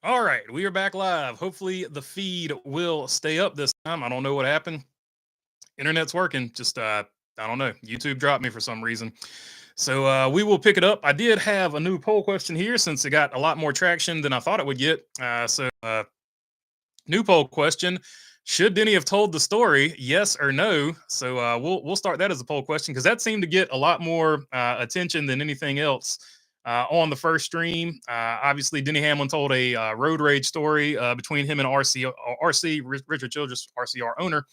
All right, we are back live. Hopefully, the feed will stay up this time. I don't know what happened. Internet's working. Just I don't know. YouTube dropped me for some reason. So we will pick it up. I did have a new poll question here since it got a lot more traction than I thought it would get. New poll question: should Denny have told the story? Yes or no? So we'll start that as a poll question because that seemed to get a lot more attention than anything else on the first stream. Obviously, Denny Hamlin told a road rage story between him and Richard Childress, RCR owner.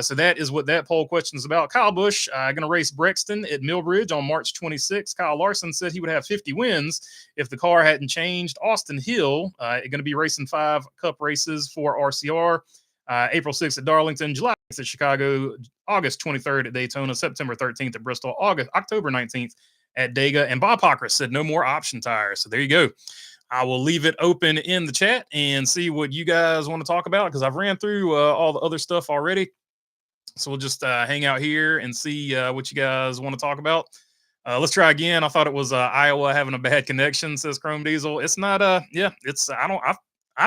So that is what that poll question is about. Kyle Busch going to race Brexton at Millbridge on March 26th. Kyle Larson said he would have 50 wins if the car hadn't changed. Austin Hill going to be racing 5 Cup races for RCR. April 6th at Darlington, July 6th at Chicago, August 23rd at Daytona, September 13th at Bristol, October 19th at Dega. And Bob Pockris said no more option tires. So there you go. I will leave it open in the chat and see what you guys want to talk about because I've ran through all the other stuff already. So we'll just hang out here and see what you guys want to talk about. Let's try again. I thought it was Iowa having a bad connection, says Chrome Diesel. It's not. Yeah, it's. I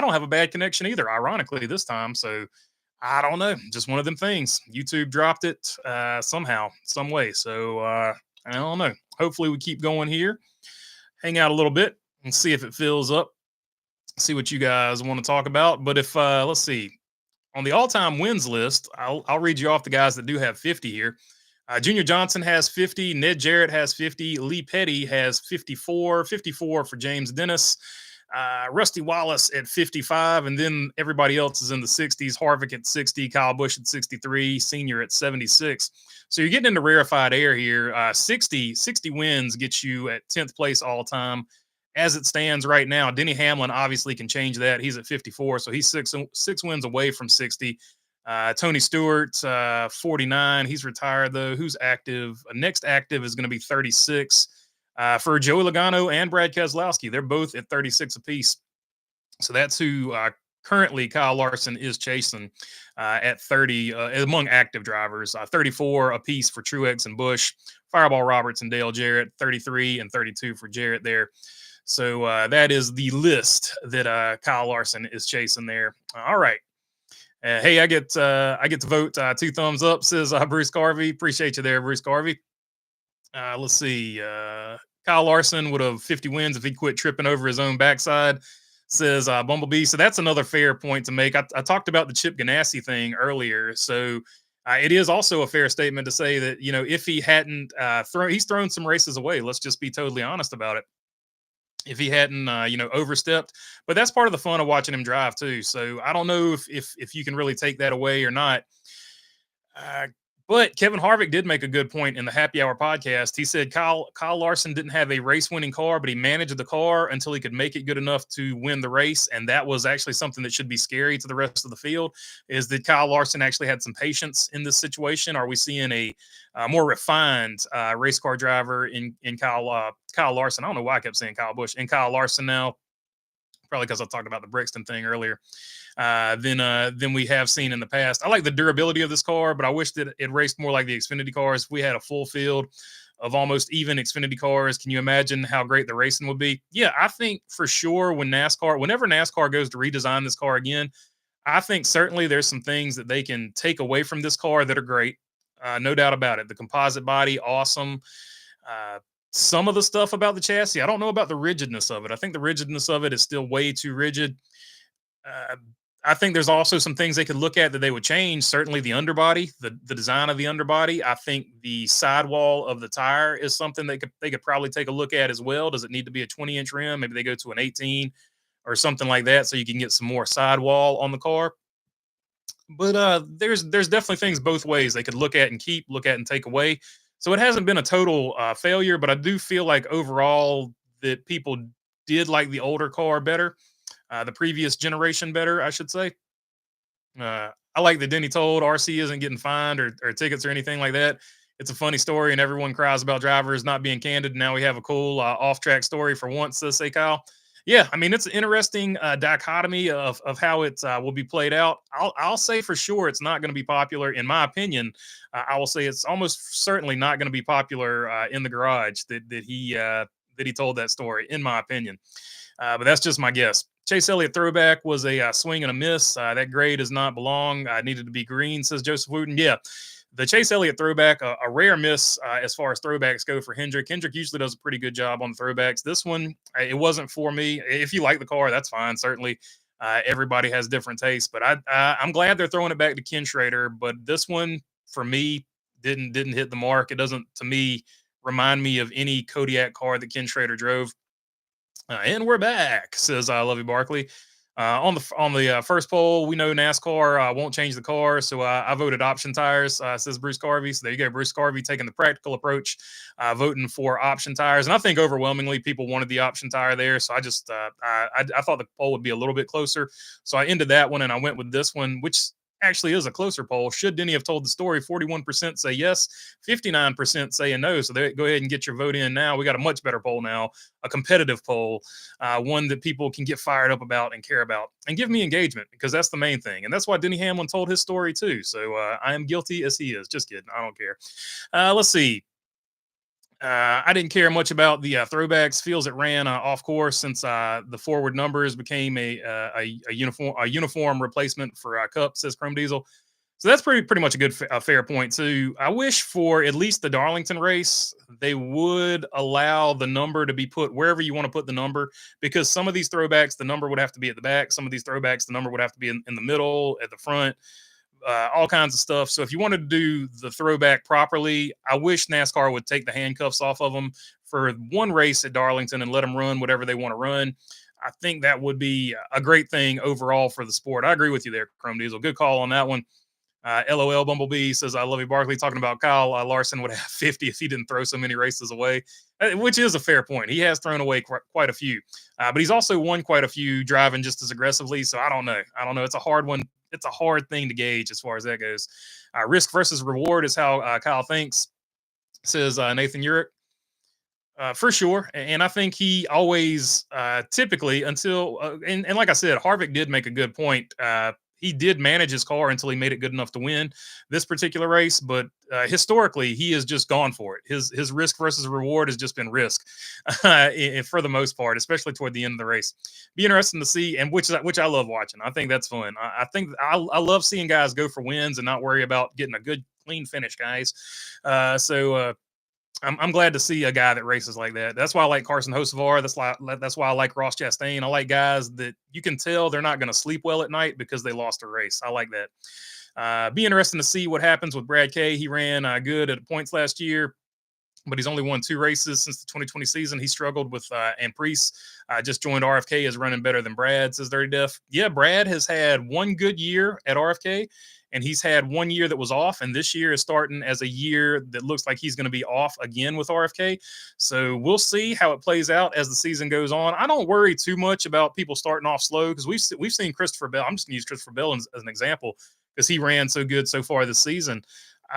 don't have a bad connection either. Ironically, this time. So I don't know. Just one of them things. YouTube dropped it somehow, some way. So I don't know. Hopefully, we keep going here. Hang out a little bit and see if it fills up. See what you guys want to talk about. But if let's see, on the all-time wins list, I'll read you off the guys that do have 50 here. Junior Johnson has 50. Ned Jarrett has 50. Lee Petty has 54. 54 for James Dennis. Rusty Wallace at 55. And then everybody else is in the 60s. Harvick at 60. Kyle Busch at 63. Senior at 76. So you're getting into rarefied air here. 60 wins gets you at 10th place all time. As it stands right now, Denny Hamlin obviously can change that. He's at 54, so he's six wins away from 60. Tony Stewart, 49. He's retired, though. Who's active? Next active is going to be 36 for Joey Logano and Brad Keselowski. They're both at 36 apiece. So that's who currently Kyle Larson is chasing at 30 among active drivers. 34 apiece for Truex and Busch. Fireball Roberts and Dale Jarrett, 33 and 32 for Jarrett there. So that is the list that Kyle Larson is chasing there. All right. Hey, I get to vote 2 thumbs up, says Bruce Carvey. Appreciate you there, Bruce Carvey. Let's see. Kyle Larson would have 50 wins if he quit tripping over his own backside, says Bumblebee. So that's another fair point to make. I talked about the Chip Ganassi thing earlier. So it is also a fair statement to say that, you know, if he hadn't he's thrown some races away. Let's just be totally honest about it. If he hadn't, overstepped, but that's part of the fun of watching him drive too. So I don't know if you can really take that away or not. But Kevin Harvick did make a good point in the Happy Hour podcast. He said Kyle Larson didn't have a race-winning car, but he managed the car until he could make it good enough to win the race. And that was actually something that should be scary to the rest of the field, is that Kyle Larson actually had some patience in this situation. Are we seeing a more refined race car driver in Kyle Larson? I don't know why I kept saying Kyle Busch. And Kyle Larson now, probably because I talked about the Brixton thing earlier. Than we have seen in the past. I like the durability of this car, but I wish that it raced more like the Xfinity cars. If we had a full field of almost even Xfinity cars, can you imagine how great the racing would be? Yeah, I think for sure whenever NASCAR goes to redesign this car again, I think certainly there's some things that they can take away from this car that are great. No doubt about it. The composite body, awesome. Some of the stuff about the chassis, I don't know about the rigidness of it. I think the rigidness of it is still way too rigid. I think there's also some things they could look at that they would change. Certainly the underbody, the design of the underbody. I think the sidewall of the tire is something they could probably take a look at as well. Does it need to be a 20-inch rim? Maybe they go to an 18 or something like that so you can get some more sidewall on the car. But there's definitely things both ways they could look at and keep, look at and take away. So it hasn't been a total failure, but I do feel like overall that people did like the older car better. The previous generation better, I should say. I like that Denny told RC isn't getting fined or tickets or anything like that. It's a funny story, and everyone cries about drivers not being candid. Now we have a cool off-track story for once, says Kyle. Yeah, I mean, it's an interesting dichotomy of how it will be played out. I'll say for sure it's not going to be popular, in my opinion. I will say it's almost certainly not going to be popular in the garage that he told that story, in my opinion. But that's just my guess. Chase Elliott throwback was a swing and a miss. That gray does not belong. I needed to be green, says Joseph Wooten. Yeah, the Chase Elliott throwback, a rare miss as far as throwbacks go for Hendrick. Hendrick usually does a pretty good job on the throwbacks. This one, it wasn't for me. If you like the car, that's fine. Certainly, everybody has different tastes, but I'm glad they're throwing it back to Ken Schrader. But this one, for me, didn't hit the mark. It doesn't, to me, remind me of any Kodiak car that Ken Schrader drove. And we're back, says Lovey Barkley. On the first poll, we know NASCAR won't change the car, so I voted option tires. Says Bruce Carvey. So there you go, Bruce Carvey taking the practical approach, voting for option tires. And I think overwhelmingly people wanted the option tire there. So I just I thought the poll would be a little bit closer, so I ended that one and I went with this one, which actually is a closer poll. Should Denny have told the story? 41% say yes, 59% saying no. So go ahead and get your vote in now. We got a much better poll now, a competitive poll, one that people can get fired up about and care about and give me engagement, because that's the main thing. And that's why Denny Hamlin told his story too. So I am guilty as he is. Just kidding. I don't care. Let's see. I didn't care much about the throwbacks. Feels it ran off course since the forward numbers became a uniform replacement for Cup, says Chrome Diesel. So that's pretty much a good fair point too. I wish for at least the Darlington race they would allow the number to be put wherever you want to put the number, because some of these throwbacks the number would have to be at the back. Some of these throwbacks the number would have to be in the middle, at the front. All kinds of stuff. So if you wanted to do the throwback properly, I wish NASCAR would take the handcuffs off of them for one race at Darlington and let them run whatever they want to run. I think that would be a great thing overall for the sport. I agree with you there, Chrome Diesel. Good call on that one. LOL Bumblebee says, I love you, Barkley, talking about Kyle Larson would have 50 if he didn't throw so many races away, which is a fair point. He has thrown away quite a few, but he's also won quite a few driving just as aggressively. So I don't know. It's a hard one. It's a hard thing to gauge as far as that goes. Risk versus reward is how Kyle thinks, says Nathan Urich. For sure. And I think he always typically until and like I said, Harvick did make a good point. He did manage his car until he made it good enough to win this particular race. But historically, he has just gone for it. His risk versus reward has just been risk for the most part, especially toward the end of the race. Be interesting to see, and which I love watching. I think that's fun. I think I love seeing guys go for wins and not worry about getting a good, clean finish, guys. I'm glad to see a guy that races like that. That's why I like Carson Hocevar. That's why I like Ross Chastain. I like guys that you can tell they're not going to sleep well at night because they lost a race. I like that. Be interesting to see what happens with Brad Kay. He ran good at points last year, but he's only won 2 races since the 2020 season. He struggled with Amprice. Just joined RFK as running better than Brad, says Dirty Def. Yeah, Brad has had one good year at RFK, and he's had 1 year that was off, and this year is starting as a year that looks like he's going to be off again with RFK. So we'll see how it plays out as the season goes on. I don't worry too much about people starting off slow, because we've seen Christopher Bell. I'm just going to use Christopher Bell as an example because he ran so good so far this season.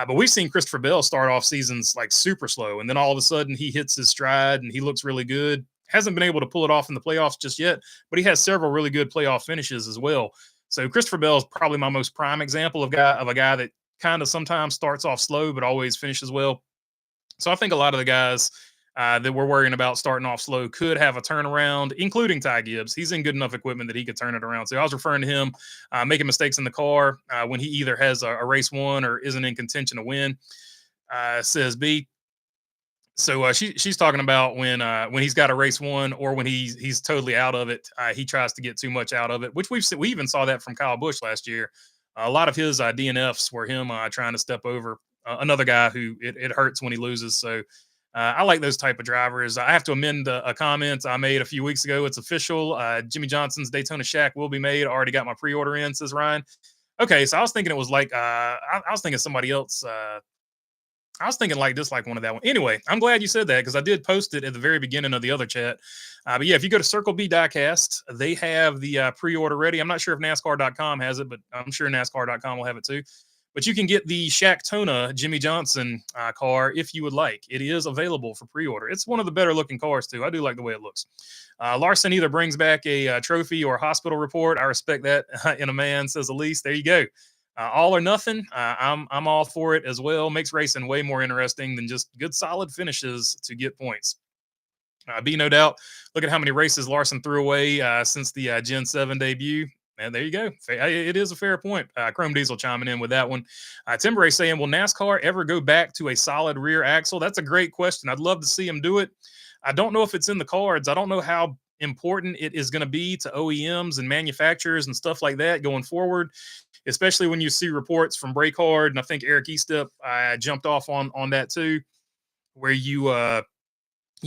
But we've seen Christopher Bell start off seasons like super slow, and then all of a sudden he hits his stride and he looks really good. Hasn't been able to pull it off in the playoffs just yet, but he has several really good playoff finishes as well. So Christopher Bell is probably my most prime example of a guy that kind of sometimes starts off slow but always finishes well. So I think a lot of the guys that we're worrying about starting off slow could have a turnaround, including Ty Gibbs. He's in good enough equipment that he could turn it around. So I was referring to him making mistakes in the car when he either has a race won or isn't in contention to win, says B. So she's talking about when he's got a race won or when he's totally out of it. He tries to get too much out of it, which we even saw that from Kyle Busch last year. A lot of his DNFs were him trying to step over another guy who it hurts when he loses. So I like those type of drivers. I have to amend a comment I made a few weeks ago. It's official. Jimmy Johnson's Daytona Shack will be made. I already got my pre-order in, says Ryan. Okay, so I was thinking it was like I was thinking somebody else. I was thinking like one of that one. Anyway, I'm glad you said that because I did post it at the very beginning of the other chat. But yeah, if you go to Circle B Diecast, they have the pre-order ready. I'm not sure if NASCAR.com has it, but I'm sure NASCAR.com will have it too. But you can get the Shacktona Jimmy Johnson car if you would like. It is available for pre-order. It's one of the better looking cars too. I do like the way it looks. Larson either brings back a trophy or a hospital report. I respect that in a man, says Elise. There you go. All or nothing. I'm all for it as well. Makes racing way more interesting than just good solid finishes to get points. Be no doubt. Look at how many races Larson threw away since the Gen 7 debut. And there you go. It is a fair point. Chrome Diesel chiming in with that one. Timber saying, will NASCAR ever go back to a solid rear axle? That's a great question. I'd love to see him do it. I don't know if it's in the cards. I don't know how important it is going to be to OEMs and manufacturers and stuff like that going forward, especially when you see reports from Brake Hard. And I think Eric Estep jumped off on that too, where you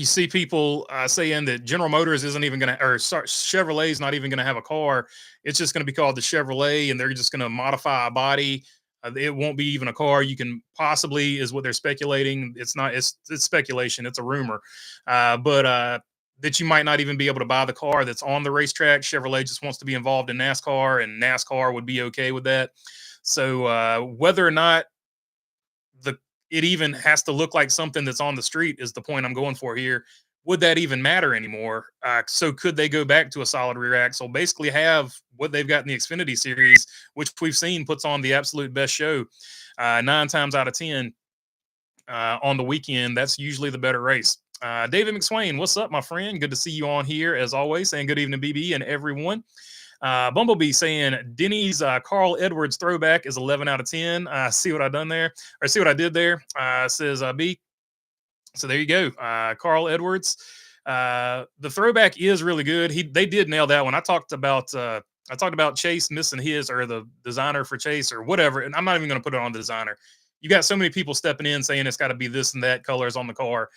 see people saying that General Motors isn't even going to, or Chevrolet's not even going to have a car. It's just going to be called the Chevrolet, and they're just going to modify a body. It won't be even a car. You can possibly, is what they're speculating. It's not. It's speculation. It's a rumor, but that you might not even be able to buy the car that's on the racetrack. Chevrolet just wants to be involved in NASCAR, and NASCAR would be okay with that. So whether or not it even has to look like something that's on the street is the point I'm going for here. Would that even matter anymore? So could they go back to a solid rear axle, basically have what they've got in the Xfinity series, which we've seen puts on the absolute best show 9 times out of 10 on the weekend. That's usually the better race. David McSwain, what's up, my friend? Good to see you on here as always. Saying good evening, BB and everyone. Bumblebee saying Denny's Carl Edwards throwback is 11 out of 10. See what I done there, or see what I did there? Says B. So there you go, Carl Edwards. The throwback is really good. They did nail that one. I talked about Chase missing his, or the designer for Chase or whatever, and I'm not even going to put it on the designer. You got so many people stepping in saying it's got to be this and that colors on the car.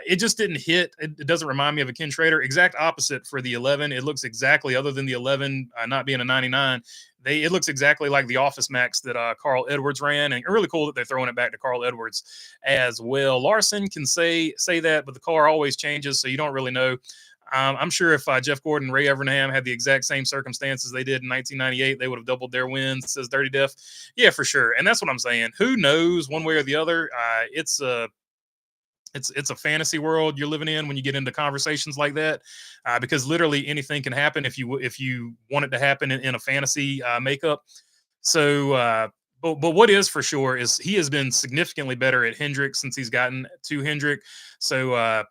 It just didn't hit. It doesn't remind me of a Ken Schrader. Exact opposite for the 11. It looks exactly, other than the 11 not being a 99, it looks exactly like the Office Max that Carl Edwards ran. And really cool that they're throwing it back to Carl Edwards as well. Larson can say that, but the car always changes, so you don't really know. I'm sure if Jeff Gordon and Ray Evernham had the exact same circumstances they did in 1998, they would have doubled their wins, says Dirty Def. Yeah, for sure. And that's what I'm saying. Who knows one way or the other? It's a fantasy world you're living in when you get into conversations like that, because literally anything can happen if you want it to happen in a fantasy makeup. So, but what is for sure is he has been significantly better at Hendrick since he's gotten to Hendrick. So,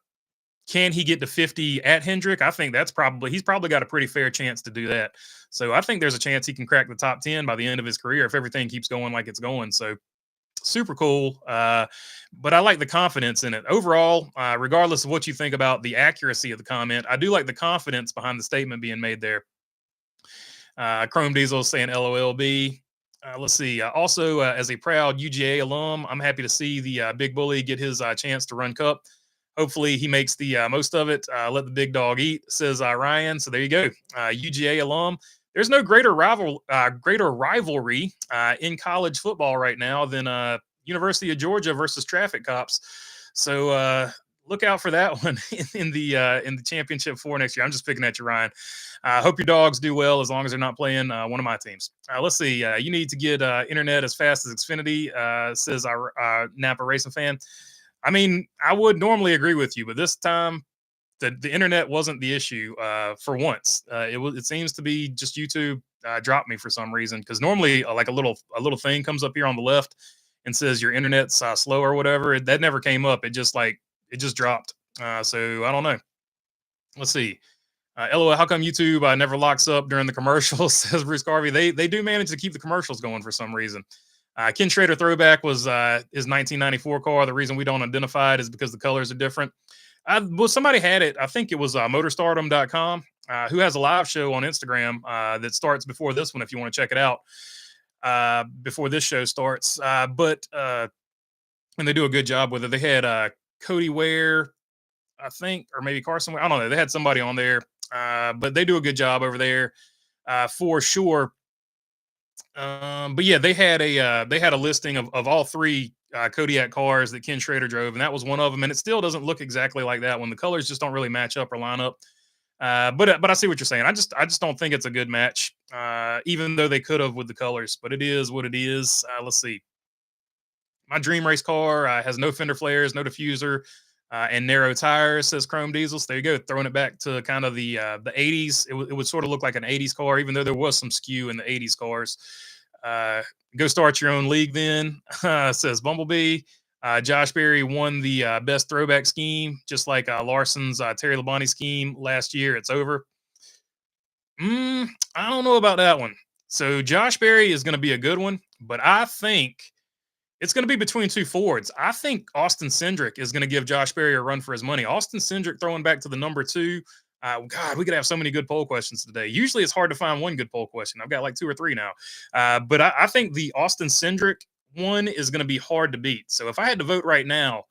can he get to 50 at Hendrick? I think he's probably got a pretty fair chance to do that. So I think there's a chance he can crack the top 10 by the end of his career if everything keeps going like it's going. So super cool. But I like the confidence in it overall, regardless of what you think about the accuracy of the comment. I do like the confidence behind the statement being made there. Chrome Diesel saying LOLB. Let's see. Also, as a proud UGA alum, I'm happy to see the Big Bully get his chance to run Cup. Hopefully he makes the most of it. Let the big dog eat, says Ryan. So there you go. UGA alum. There's no greater rivalry in college football right now than University of Georgia versus Traffic Cops. So look out for that one in the championship 4 next year. I'm just picking at you, Ryan. I hope your dogs do well as long as they're not playing one of my teams. Let's see. You need to get internet as fast as Xfinity, says our Napa Racing fan. I mean, I would normally agree with you, but this time the internet wasn't the issue for once. It seems to be just YouTube dropped me for some reason, because normally like a little thing comes up here on the left and says your internet's slow or whatever. That never came up. It just dropped. So I don't know. Let's see. LOL, how come YouTube never locks up during the commercials? Says Bruce Carvey. They do manage to keep the commercials going for some reason. Ken Schrader throwback was his 1994 car. The reason we don't identify it is because the colors are different. Well, somebody had it. I think it was motorstardom.com, who has a live show on Instagram that starts before this one if you want to check it out before this show starts. And they do a good job with it. They had Cody Ware, I think, or maybe Carson Ware. I don't know. They had somebody on there, but they do a good job over there for sure. But yeah, they had a listing of all 3 Kodiak cars that Ken Schrader drove, and that was one of them. And it still doesn't look exactly like that one. The colors just don't really match up or line up. But I see what you're saying. I just don't think it's a good match, even though they could have with the colors. But it is what it is. Let's see. My dream race car has no fender flares, no diffuser, and narrow tires, says Chrome Diesel. So there you go, throwing it back to kind of the 80s. It would sort of look like an 80s car, even though there was some skew in the 80s cars. Go start your own league then, says Bumblebee. Josh Berry won the best throwback scheme, just like Larson's Terry Labonte scheme last year. It's over. I don't know about that one. So Josh Berry is going to be a good one, but I think it's going to be between two Fords. I think Austin Cindric is going to give Josh Berry a run for his money. Austin Cindric throwing back to the number two. God, we could have so many good poll questions today. Usually it's hard to find one good poll question. I've got like two or three now. But I think the Austin Cindric one is going to be hard to beat. So if I had to vote right now,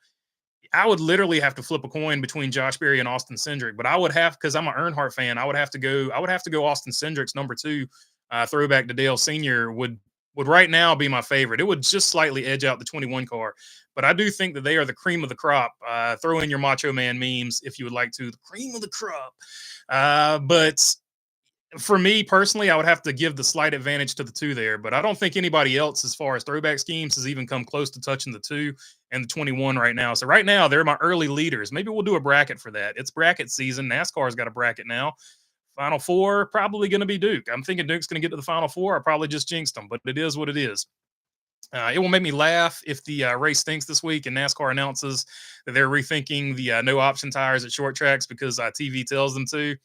I would literally have to flip a coin between Josh Berry and Austin Cindric. But I would have, because I'm an Earnhardt fan, I would have to go Austin Cindric's number two throwback to Dale Sr. would right now be my favorite. It would just slightly edge out the 21 car. But I do think that they are the cream of the crop. Throw in your Macho Man memes if you would like to. The cream of the crop. But for me personally, I would have to give the slight advantage to the two there. But I don't think anybody else, as far as throwback schemes, has even come close to touching the two and the 21 right now. So right now, they're my early leaders. Maybe we'll do a bracket for that. It's bracket season. NASCAR's got a bracket now. Final four, probably going to be Duke. I'm thinking Duke's going to get to the Final Four. I probably just jinxed them, but it is what it is. It will make me laugh if the race stinks this week and NASCAR announces that they're rethinking the no option tires at short tracks because TV tells them to.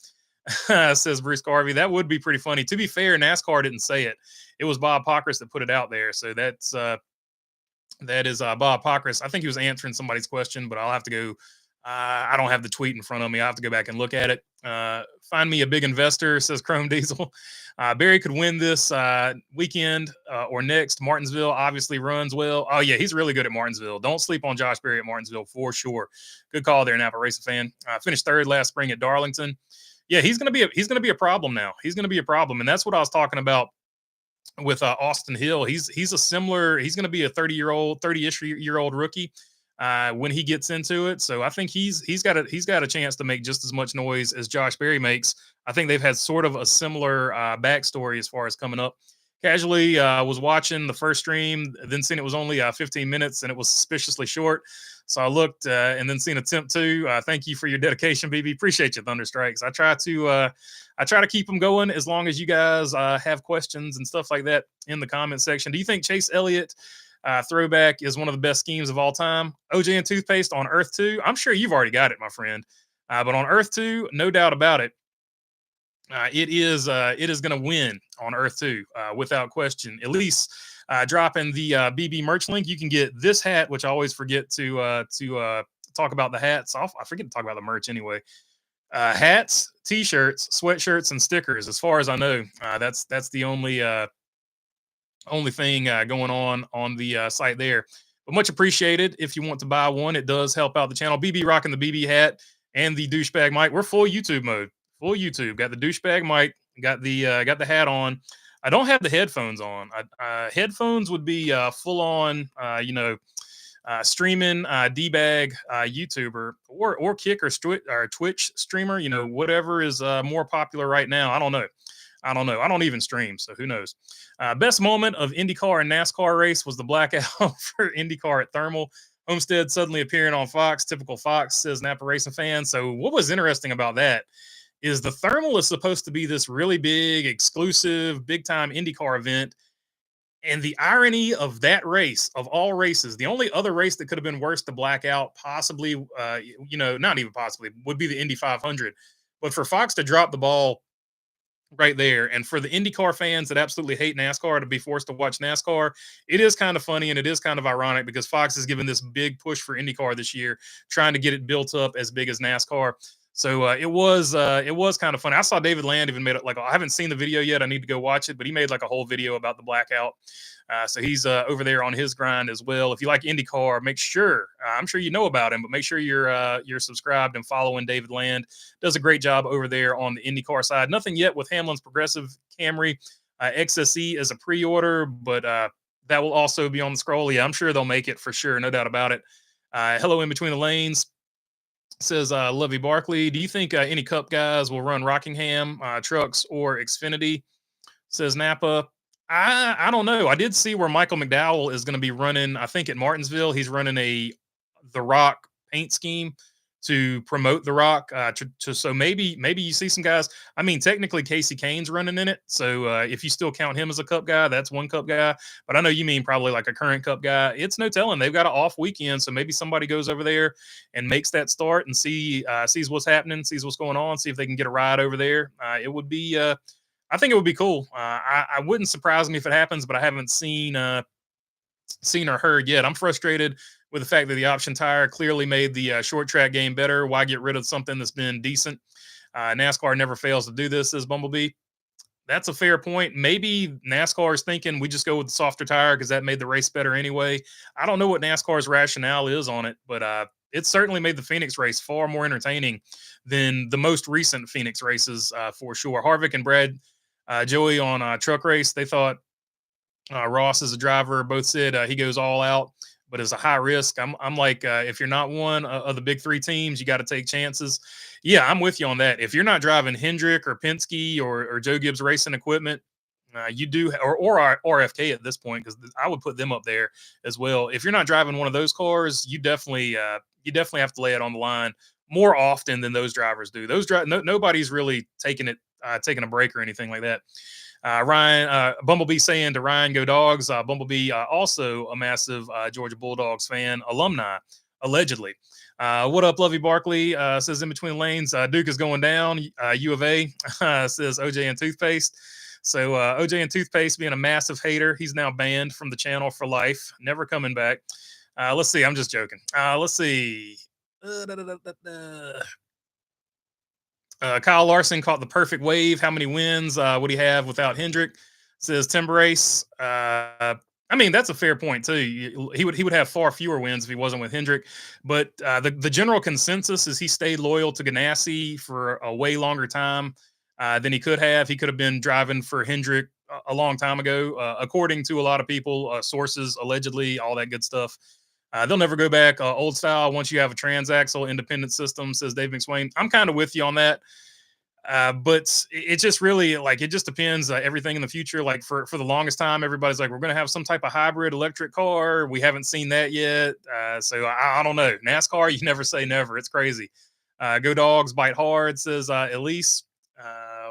Says Bruce Garvey. That would be pretty funny. To be fair, NASCAR didn't say it. It was Bob Pockrass that put it out there. So that is Bob Pockrass. I think he was answering somebody's question, but I'll have to go. I don't have the tweet in front of me. I'll have to go back and look at it. Find me a big investor, says Chrome Diesel. Barry could win this weekend or next. Martinsville obviously runs well. Oh, yeah, he's really good at Martinsville. Don't sleep on Josh Berry at Martinsville for sure. Good call there, Napa Racing fan. Finished third last spring at Darlington. Yeah, he's gonna be a problem now. He's gonna be a problem, and that's what I was talking about with Austin Hill. He's going to be a 30-ish year old rookie when he gets into it. So I think he's got a chance to make just as much noise as Josh Berry makes. I think they've had sort of a similar backstory as far as coming up. Casually was watching the first stream, then seen it was only 15 minutes and it was suspiciously short. So I looked and then seen attempt two. Thank you for your dedication, BB. Appreciate you, Thunderstrikes. I try to keep them going as long as you guys have questions and stuff like that in the comment section. Do you think Chase Elliott throwback is one of the best schemes of all time? OJ and Toothpaste on Earth 2. I'm sure you've already got it, my friend. But on Earth 2, no doubt about it. It is going to win on Earth 2 without question. At least dropping the BB merch link, you can get this hat, which I always forget to talk about the hats. I forget to talk about the merch anyway. Hats, t-shirts, sweatshirts, and stickers. As far as I know, that's the only thing going on the site there. But much appreciated if you want to buy one. It does help out the channel. BB rocking the BB hat and the douchebag mic. We're full YouTube mode. Full YouTube. Got the douchebag mic. Got the hat on. I don't have the headphones on. Headphones would be full on. Streaming D-bag YouTuber or Kick or Twitch streamer. Whatever is more popular right now. I don't know. I don't even stream, so who knows? Best moment of IndyCar and NASCAR race was the blackout for IndyCar at Thermal. Homestead suddenly appearing on Fox. Typical Fox, says Napa Racing fan. So what was interesting about that is the Thermal is supposed to be this really big, exclusive, big-time IndyCar event. And the irony of that race, of all races, the only other race that could have been worse to black out, possibly, not even possibly, would be the Indy 500. But for Fox to drop the ball right there, and for the IndyCar fans that absolutely hate NASCAR to be forced to watch NASCAR, it is kind of funny and it is kind of ironic because Fox has given this big push for IndyCar this year, trying to get it built up as big as NASCAR. So it was kind of funny. I saw David Land even made it, I haven't seen the video yet. I need to go watch it, but he made a whole video about the blackout. So he's over there on his grind as well. If you like IndyCar, make sure, I'm sure you know about him, but make sure you're subscribed and following David Land. Does a great job over there on the IndyCar side. Nothing yet with Hamlin's Progressive Camry. XSE is a pre-order, but that will also be on the scroll. Yeah, I'm sure they'll make it for sure. No doubt about it. Hello in between the lanes. Says Lovey Barkley, do you think any Cup guys will run Rockingham trucks or Xfinity? Says Napa. I don't know. I did see where Michael McDowell is going to be running. I think at Martinsville, he's running the Rock paint scheme. to promote The Rock. So maybe you see some guys. I mean, technically Casey Kane's running in it, so if you still count him as a Cup guy, that's one Cup guy. But I know you mean probably like a current Cup guy. It's no telling. They've got an off weekend, so maybe somebody goes over there and makes that start and sees what's happening, sees what's going on, see if they can get a ride over there. It would be. I think it would be cool. I wouldn't surprise me if it happens, but I haven't seen or heard yet. I'm frustrated with the fact that the option tire clearly made the short track game better. Why get rid of something that's been decent? NASCAR never fails to do this, says Bumblebee. That's a fair point. Maybe NASCAR is thinking we just go with the softer tire because that made the race better anyway. I don't know what NASCAR's rationale is on it, but it certainly made the Phoenix race far more entertaining than the most recent Phoenix races, for sure. Harvick and Brad Joey on Truck Race, they thought Ross as a driver both said he goes all out, but it's a high risk. I'm like, if you're not one of the big three teams, you got to take chances. Yeah, I'm with you on that. If you're not driving Hendrick or Penske or Joe Gibbs Racing Equipment, you do, or RFK at this point, because I would put them up there as well. If you're not driving one of those cars, you definitely have to lay it on the line more often than those drivers do. Nobody's really taking a break or anything like that. Ryan Bumblebee saying to Ryan, "Go Dogs." Bumblebee also a massive Georgia Bulldogs fan, alumni allegedly. What up, Lovey Barkley? Says in between lanes, Duke is going down. U of A says OJ and Toothpaste. So OJ and Toothpaste being a massive hater, he's now banned from the channel for life, never coming back. Let's see. I'm just joking. Let's see. Kyle Larson caught the perfect wave. How many wins would he have without Hendrick? Says Timber Race. I mean, that's a fair point too. He would have far fewer wins if he wasn't with Hendrick. But the general consensus is he stayed loyal to Ganassi for a way longer time than he could have. He could have been driving for Hendrick a long time ago, according to a lot of people, sources, allegedly, all that good stuff. They'll never go back old style once you have a transaxle independent system, says Dave McSwain. I'm kind of with you on that. But it just really, like, it just depends. Everything in the future, like for the longest time, everybody's like, we're going to have some type of hybrid electric car. We haven't seen that yet. So I don't know. NASCAR, you never say never. It's crazy. Go Dogs, bite hard, says Elise.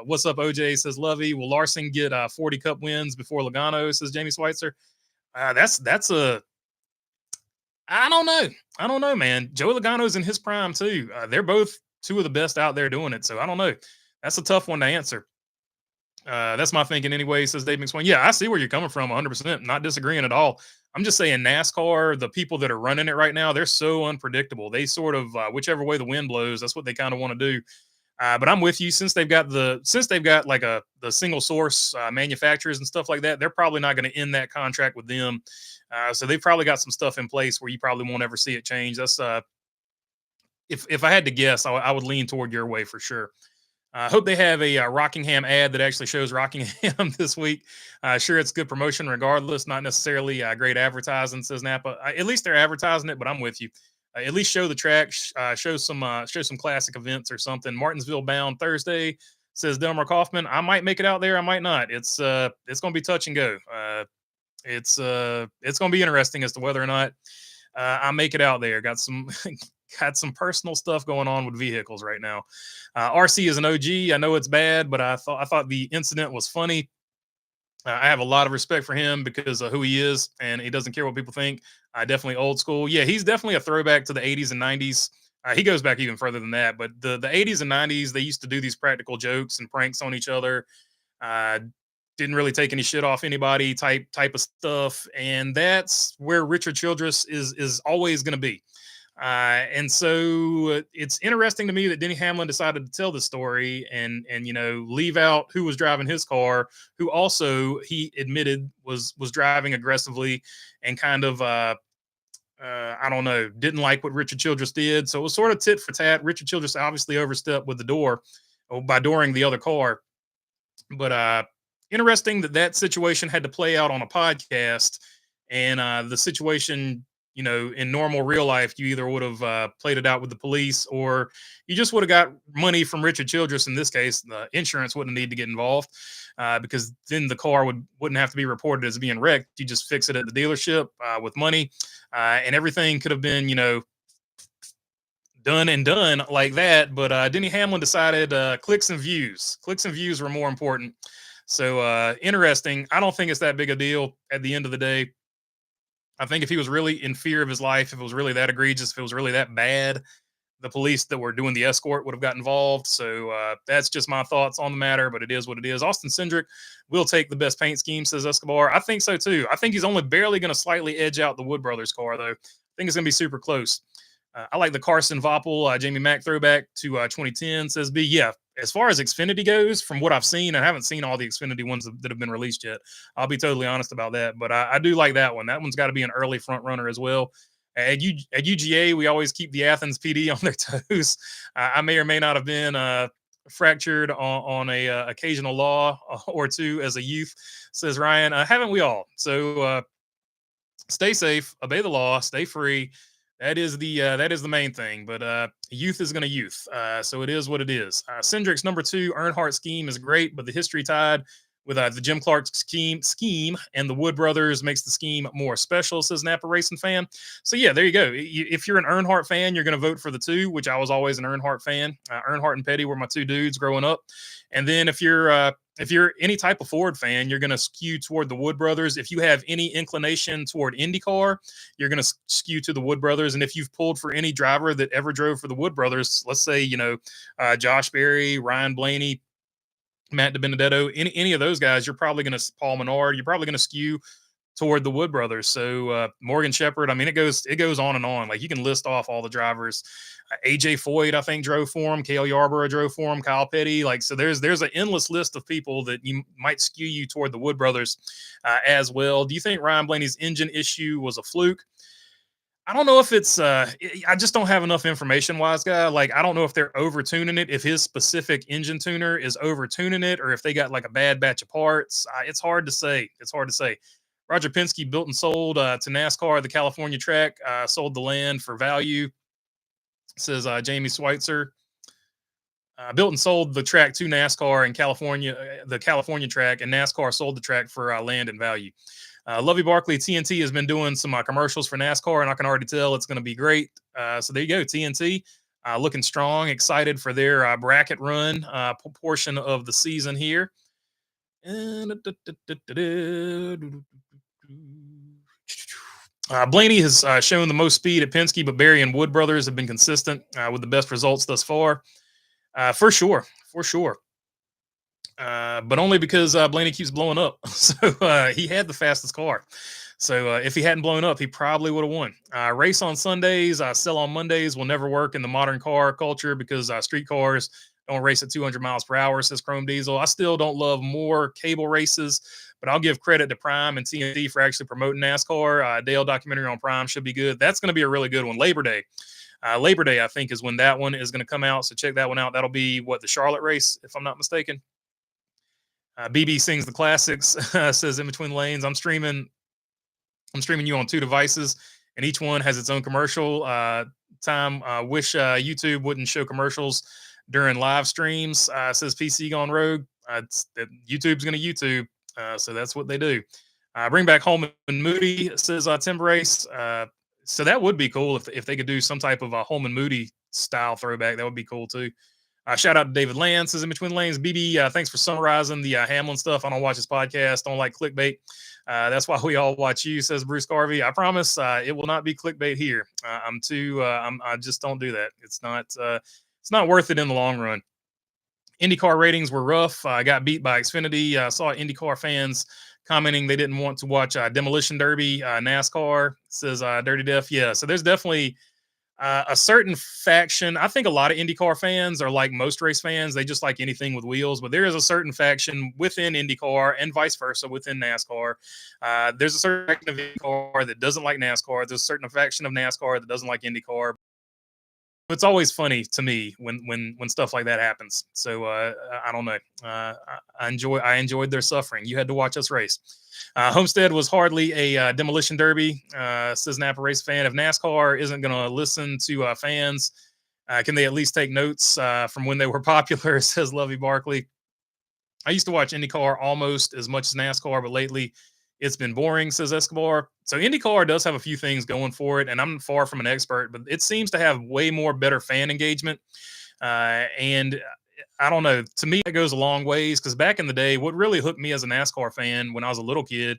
What's up, OJ, says Lovey. Will Larson get 40 Cup wins before Logano, says Jamie Schweitzer. That's a, I don't know, man. Joey Logano's in his prime too. They're both two of the best out there doing it. So I don't know. That's a tough one to answer. That's my thinking anyway, says Dave McSwain. Yeah, I see where you're coming from 100%. Not disagreeing at all. I'm just saying NASCAR, the people that are running it right now, they're so unpredictable. They sort of, whichever way the wind blows, that's what they kind of want to do. But I'm with you. Since they've got like the single source manufacturers and stuff like that, they're probably not going to end that contract with them. So they've probably got some stuff in place where you probably won't ever see it change. That's if I had to guess, I would lean toward your way for sure. I hope they have a Rockingham ad that actually shows Rockingham this week. Sure, it's good promotion regardless, not necessarily great advertising, says Napa. At least they're advertising it, but I'm with you. At least show the track, show some classic events or something. Martinsville bound Thursday, says Delmer Kaufman. I might make it out there, I might not. It's going to be touch and go. It's going to be interesting as to whether or not I make it out there. Got some personal stuff going on with vehicles right now. RC is an OG. I know it's bad, but I thought the incident was funny. I have a lot of respect for him because of who he is, and he doesn't care what people think. Definitely old school. Yeah, he's definitely a throwback to the 80s and 90s. He goes back even further than that, but the 80s and 90s, they used to do these practical jokes and pranks on each other. Didn't really take any shit off anybody type of stuff, and that's where Richard Childress is always going to be. And so it's interesting to me that Denny Hamlin decided to tell the story and leave out who was driving his car, who also he admitted was driving aggressively and kind of I don't know, didn't like what Richard Childress did. So it was sort of tit for tat. Richard Childress obviously overstepped with the door by dooring the other car. But interesting that situation had to play out on a podcast, and the situation, in normal real life, you either would have played it out with the police, or you just would have got money from Richard Childress. In this case, the insurance wouldn't need to get involved because then the car wouldn't have to be reported as being wrecked. You just fix it at the dealership with money, and everything could have been, done and done like that. But Denny Hamlin decided clicks and views. Clicks and views were more important. So interesting. I don't think it's that big a deal at the end of the day. I think if he was really in fear of his life, if it was really that egregious, if it was really that bad, the police that were doing the escort would have got involved. So that's just my thoughts on the matter, but it is what it is. Austin Cindric will take the best paint scheme, says Escobar. I think so too. I think he's only barely going to slightly edge out the Wood Brothers car, though. I think it's going to be super close. I like the Carson Voppel, Jamie Mack throwback to 2010, says B. Yeah, as far as Xfinity goes, from what I've seen, I haven't seen all the Xfinity ones that have been released yet. I'll be totally honest about that, but I do like that one. That one's got to be an early front runner as well. At UGA, we always keep the Athens PD on their toes. I may or may not have been fractured on a occasional law or two as a youth, says Ryan. Haven't we all? So stay safe, obey the law, stay free. That is the main thing. But youth is going to youth. So it is what it is. Cindric's number 2 Earnhardt scheme is great, but the history tied with the Jim Clark scheme and the Wood Brothers makes the scheme more special, says Napa Racing fan. So yeah, there you go. If you're an Earnhardt fan, you're going to vote for the 2, which I was always an Earnhardt fan. Earnhardt and Petty were my 2 dudes growing up. And then if you're any type of Ford fan, you're going to skew toward the Wood Brothers. If you have any inclination toward IndyCar, you're going to skew to the Wood Brothers. And if you've pulled for any driver that ever drove for the Wood Brothers, let's say, Josh Berry, Ryan Blaney, Matt DiBenedetto, any of those guys, you're probably going to Paul Menard, you're probably going to skew toward the Wood Brothers. So Morgan Shepherd, I mean, it goes on and on. Like you can list off all the drivers. AJ Foyt, I think, drove for him. Cale Yarborough drove for him. Kyle Petty. Like, so there's an endless list of people that you might skew you toward the Wood Brothers as well. Do you think Ryan Blaney's engine issue was a fluke? I don't know if it's I just don't have enough information wise, guy. Like, I don't know if they're over tuning it, if his specific engine tuner is over tuning it, or if they got like a bad batch of parts. It's hard to say. Roger Penske built and sold to NASCAR, the California track, sold the land for value, says Jamie Schweitzer. Built and sold the track to NASCAR in California, the California track, and NASCAR sold the track for land and value. Lovey Barkley, TNT has been doing some commercials for NASCAR, and I can already tell it's going to be great. So there you go, TNT, looking strong, excited for their bracket run portion of the season here. Blaney has shown the most speed at Penske, but Berry and Wood Brothers have been consistent with the best results thus far. For sure. But only because Blaney keeps blowing up. So he had the fastest car. So if he hadn't blown up, he probably would have won. Race on Sundays, sell on Mondays will never work in the modern car culture because street cars don't race at 200 miles per hour, says Chrome Diesel. I still don't love more cable races, but I'll give credit to Prime and TNT for actually promoting NASCAR. Dale documentary on Prime should be good. That's going to be a really good one. Labor Day, I think, is when that one is going to come out. So check that one out. That'll be the Charlotte race, if I'm not mistaken. BB sings the classics, says in between lanes. I'm streaming you on 2 devices, and each one has its own commercial time. Wish YouTube wouldn't show commercials during live streams, says PC Gone Rogue. YouTube's going to YouTube, so that's what they do. Bring back Holman Moody, says Timber Race. So that would be cool if they could do some type of a Holman Moody style throwback. That would be cool too. Shout out to David Lance, says in between lanes. BB, thanks for summarizing the Hamlin stuff. I don't watch his podcast. Don't like clickbait. That's why we all watch you, says Bruce Garvey. I promise it will not be clickbait here. I just don't do that. It's not worth it in the long run. IndyCar ratings were rough. I got beat by Xfinity. I saw IndyCar fans commenting they didn't want to watch Demolition Derby, NASCAR, says Dirty Def. Yeah, so there's definitely a certain faction. I think a lot of IndyCar fans are like most race fans. They just like anything with wheels, but there is a certain faction within IndyCar and vice versa within NASCAR. There's a certain faction of IndyCar that doesn't like NASCAR. There's a certain faction of NASCAR that doesn't like IndyCar. It's always funny to me when stuff like that happens. So I don't know. I enjoyed their suffering. You had to watch us race. Homestead was hardly a demolition derby, says Napa Race fan. If NASCAR isn't going to listen to fans, can they at least take notes from when they were popular, says Lovey Barkley. I used to watch IndyCar almost as much as NASCAR, but lately It's been boring, says Escobar. So IndyCar does have a few things going for it, and I'm far from an expert, but it seems to have way more better fan engagement. And I don't know. To me, that goes a long ways because back in the day, what really hooked me as a NASCAR fan when I was a little kid,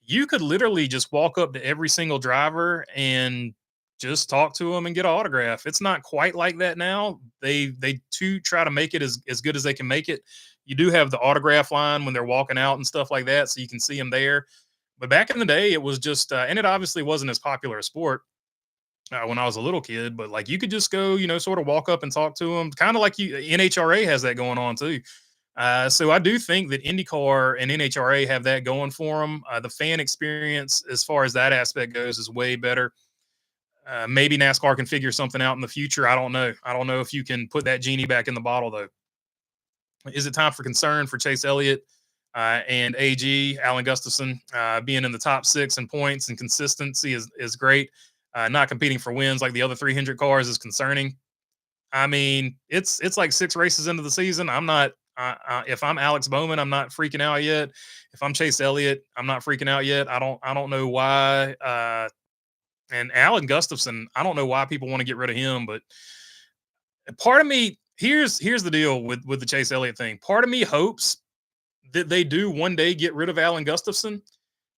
you could literally just walk up to every single driver and just talk to them and get an autograph. It's not quite like that now. They too try to make it as good as they can make it. You do have the autograph line when they're walking out and stuff like that, so you can see them there. But back in the day, it was just, and it obviously wasn't as popular a sport when I was a little kid. But like you could just go, sort of walk up and talk to them, kind of like NHRA has that going on too. So I do think that IndyCar and NHRA have that going for them. The fan experience, as far as that aspect goes, is way better. Maybe NASCAR can figure something out in the future. I don't know. I don't know if you can put that genie back in the bottle though. Is it time for concern for Chase Elliott and AG Alan Gustafson being in the top 6 in points and consistency is great. Not competing for wins like the other 300 cars is concerning. I mean, it's like 6 races into the season. I'm not. If I'm Alex Bowman, I'm not freaking out yet. If I'm Chase Elliott, I'm not freaking out yet. I don't know why. And Alan Gustafson, I don't know why people want to get rid of him, but part of me here's the deal with the Chase Elliott thing. Part of me hopes that they do one day get rid of Alan Gustafson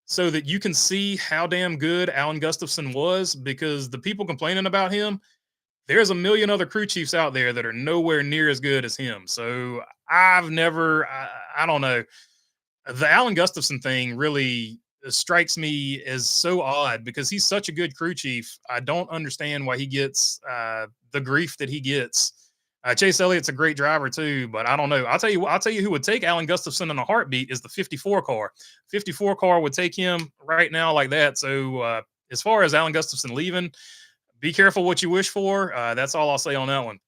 so that you can see how damn good Alan Gustafson was, because the people complaining about him, there's a million other crew chiefs out there that are nowhere near as good as him. So I don't know. The Alan Gustafson thing really strikes me as so odd because he's such a good crew chief. I don't understand why he gets the grief that he gets. Chase Elliott's a great driver too, but I don't know. I'll tell you who would take Alan Gustafson in a heartbeat is the 54 car. 54 car would take him right now like that. So as far as Alan Gustafson leaving, be careful what you wish for. That's all I'll say on that one.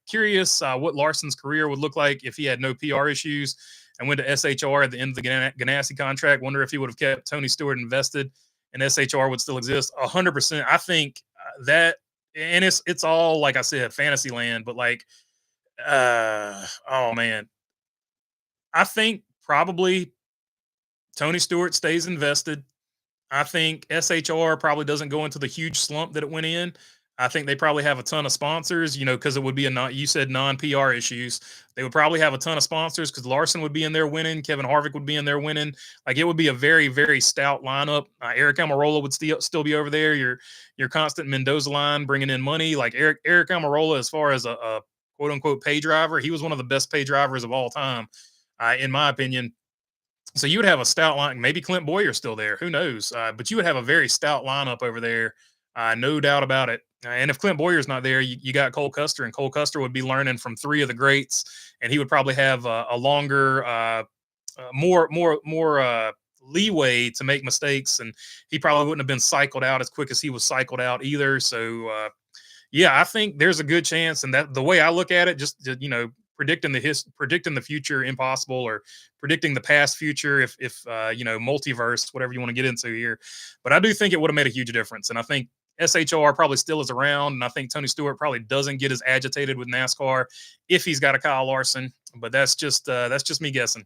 Curious what Larson's career would look like if he had no PR issues and went to SHR at the end of the Ganassi contract. Wonder if he would have kept Tony Stewart invested and SHR would still exist. 100%. I think that, and it's all, like I said, fantasy land, but like, oh man, I think probably Tony Stewart stays invested. I think SHR probably doesn't go into the huge slump that it went in. I think they probably have a ton of sponsors, because it would be you said non-PR issues. They would probably have a ton of sponsors because Larson would be in there winning. Kevin Harvick would be in there winning. Like it would be a very, very stout lineup. Eric Almirola would still be over there. Your constant Mendoza line bringing in money. Like Eric Almirola, as far as a quote unquote pay driver, he was one of the best pay drivers of all time, in my opinion. So you would have a stout line. Maybe Clint Boyer's still there. Who knows? But you would have a very stout lineup over there. No doubt about it. And if Clint Boyer's not there, you got Cole Custer, and Cole Custer would be learning from 3 of the greats, and he would probably have a longer, more leeway to make mistakes, and he probably wouldn't have been cycled out as quick as he was cycled out either. So, yeah, I think there's a good chance, and that the way I look at it, just predicting the future impossible, or predicting the past future if multiverse, whatever you want to get into here. But I do think it would have made a huge difference, and I think SHR probably still is around, and I think Tony Stewart probably doesn't get as agitated with NASCAR if he's got a Kyle Larson. But that's just me guessing.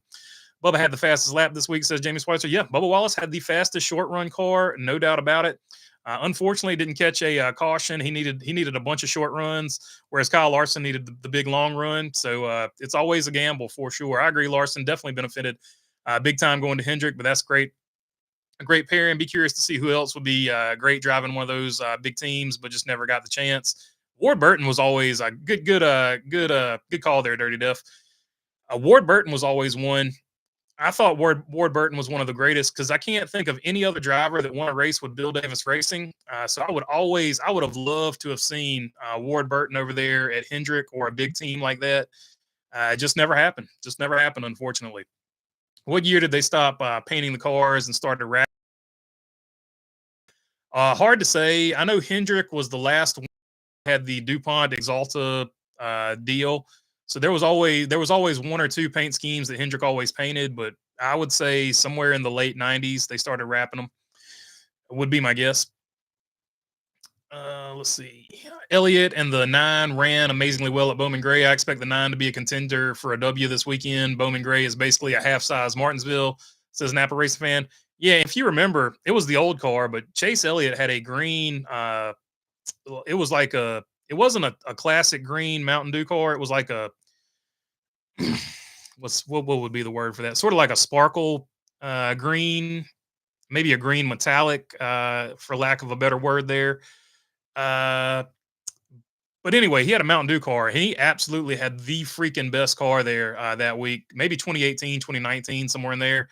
Bubba had the fastest lap this week, says Jamie Schweitzer. Yeah, Bubba Wallace had the fastest short run car, no doubt about it. Unfortunately, didn't catch a caution. He needed a bunch of short runs, whereas Kyle Larson needed the big long run. So it's always a gamble for sure. I agree. Larson definitely benefited big time going to Hendrick, but that's great. A great pairing. Be curious to see who else would be great driving one of those big teams, but just never got the chance. Ward Burton was always a good call there, Dirty Duff. Ward Burton was always one. I thought Ward Burton was one of the greatest because I can't think of any other driver that won a race with Bill Davis Racing. So I would have loved to have seen Ward Burton over there at Hendrick or a big team like that. It just never happened. Just never happened, unfortunately. What year did they stop painting the cars and started wrapping? Hard to say. I know Hendrick was the last one that had the DuPont Exalta deal. So there was always 1 or 2 paint schemes that Hendrick always painted, but I would say somewhere in the late 90s they started wrapping them. Would be my guess. Let's see. Elliott and the 9 ran amazingly well at Bowman Gray. I expect the 9 to be a contender for a W this weekend. Bowman Gray is basically a half-size Martinsville. says Napa Racing fan. Yeah, if you remember, it was the old car, but Chase Elliott had a green. It was like a. It wasn't a classic green Mountain Dew car. It was like a. What would be the word for that? Sort of like a sparkle green, maybe a green metallic, for lack of a better word there. Uh, but anyway, he had a Mountain Dew car. He absolutely had the freaking best car there that week. Maybe 2018, 2019, somewhere in there.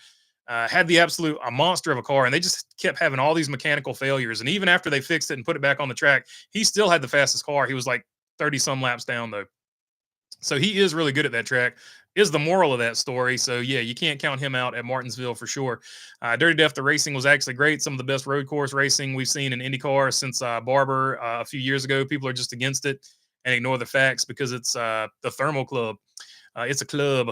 Had the absolute a monster of a car, and they just kept having all these mechanical failures. And even after they fixed it and put it back on the track, he still had the fastest car. He was like 30 some laps down though. So he is really good at that track, is the moral of that story. So yeah, you can't count him out at Martinsville for sure. Dirty Death, the racing was actually great. Some of the best road course racing we've seen in IndyCar since Barber a few years ago. People are just against it and ignore the facts because it's the Thermal Club. It's a club.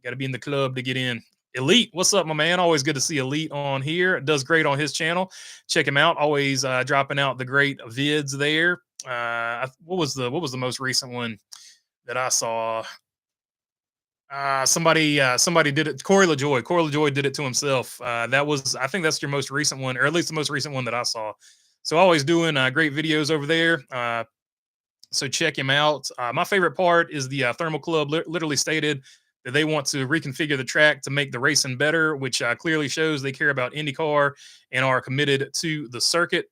Got to be in the club to get in. Elite, what's up, my man? Always good to see Elite on here. Does great on his channel. Check him out. Always dropping out the great vids there. What was the most recent one that I saw? Somebody did it. Corey LaJoy did it to himself. I think that's your most recent one, or at least the most recent one that I saw. So always doing great videos over there. So check him out. My favorite part is the Thermal Club literally stated that they want to reconfigure the track to make the racing better, which clearly shows they care about IndyCar and are committed to the circuit.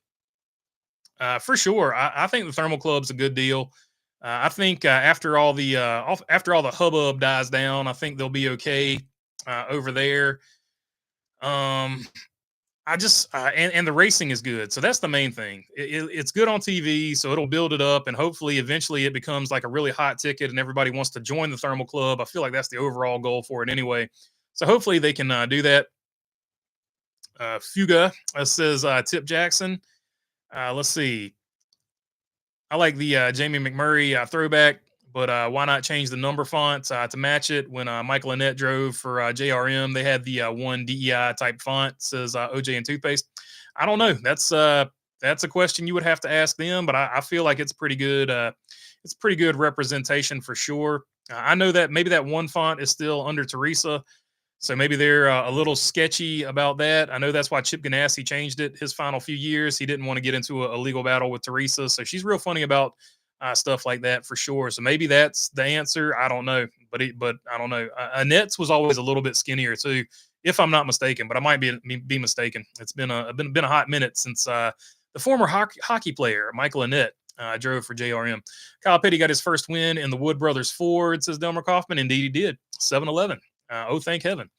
For sure, I think the Thermal Club's a good deal. I think after all the hubbub dies down, I think they'll be okay over there. I just and the racing is good, so that's the main thing. It's good on TV, so it'll build it up, and hopefully, eventually, it becomes like a really hot ticket, and everybody wants to join the Thermal Club. I feel like that's the overall goal for it anyway. So hopefully, they can do that. Fuga says Tip Jackson. Let's see. I like the Jamie McMurray throwback, but why not change the number fonts to match it? When Michael Annett drove for JRM, they had the one DEI type font, says OJ and toothpaste. I don't know. That's a question you would have to ask them, but I feel like it's pretty good. It's pretty good representation for sure. I know that maybe that one font is still under Teresa, so maybe they're a little sketchy about that. I know that's why Chip Ganassi changed it his final few years. He didn't want to get into a legal battle with Teresa. So she's real funny about stuff like that for sure. So maybe that's the answer. I don't know. But I don't know. Annette's was always a little bit skinnier too, if I'm not mistaken. But I might be mistaken. It's been a hot minute since the former hockey player, Michael Annett, drove for JRM. Kyle Petty got his first win in the Wood Brothers Ford, says Delmer Kaufman. Indeed, he did. 7-11. Oh, thank heaven.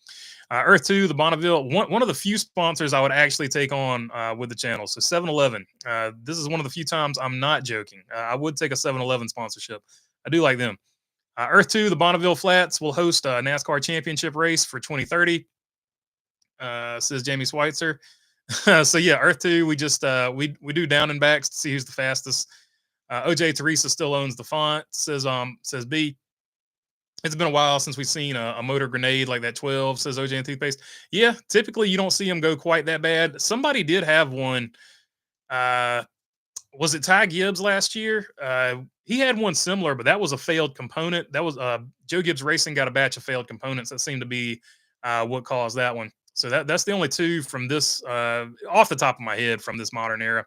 Earth 2, the Bonneville, one of the few sponsors I would actually take on with the channel. So 7-Eleven. This is one of the few times I'm not joking. I would take a 7-Eleven sponsorship. I do like them. Earth 2, the Bonneville Flats will host a NASCAR championship race for 2030, says Jamie Schweitzer. So yeah, Earth 2, we just we do down and backs to see who's the fastest. OJ Teresa still owns the font, says B. It's been a while since we've seen a motor grenade like that 12, says OJ and Toothpaste. Yeah, typically you don't see them go quite that bad. Somebody did have one. Was it Ty Gibbs last year? He had one similar, but that was a failed component. That was Joe Gibbs Racing got a batch of failed components that seemed to be what caused that one. So that's the only two from this off the top of my head from this modern era.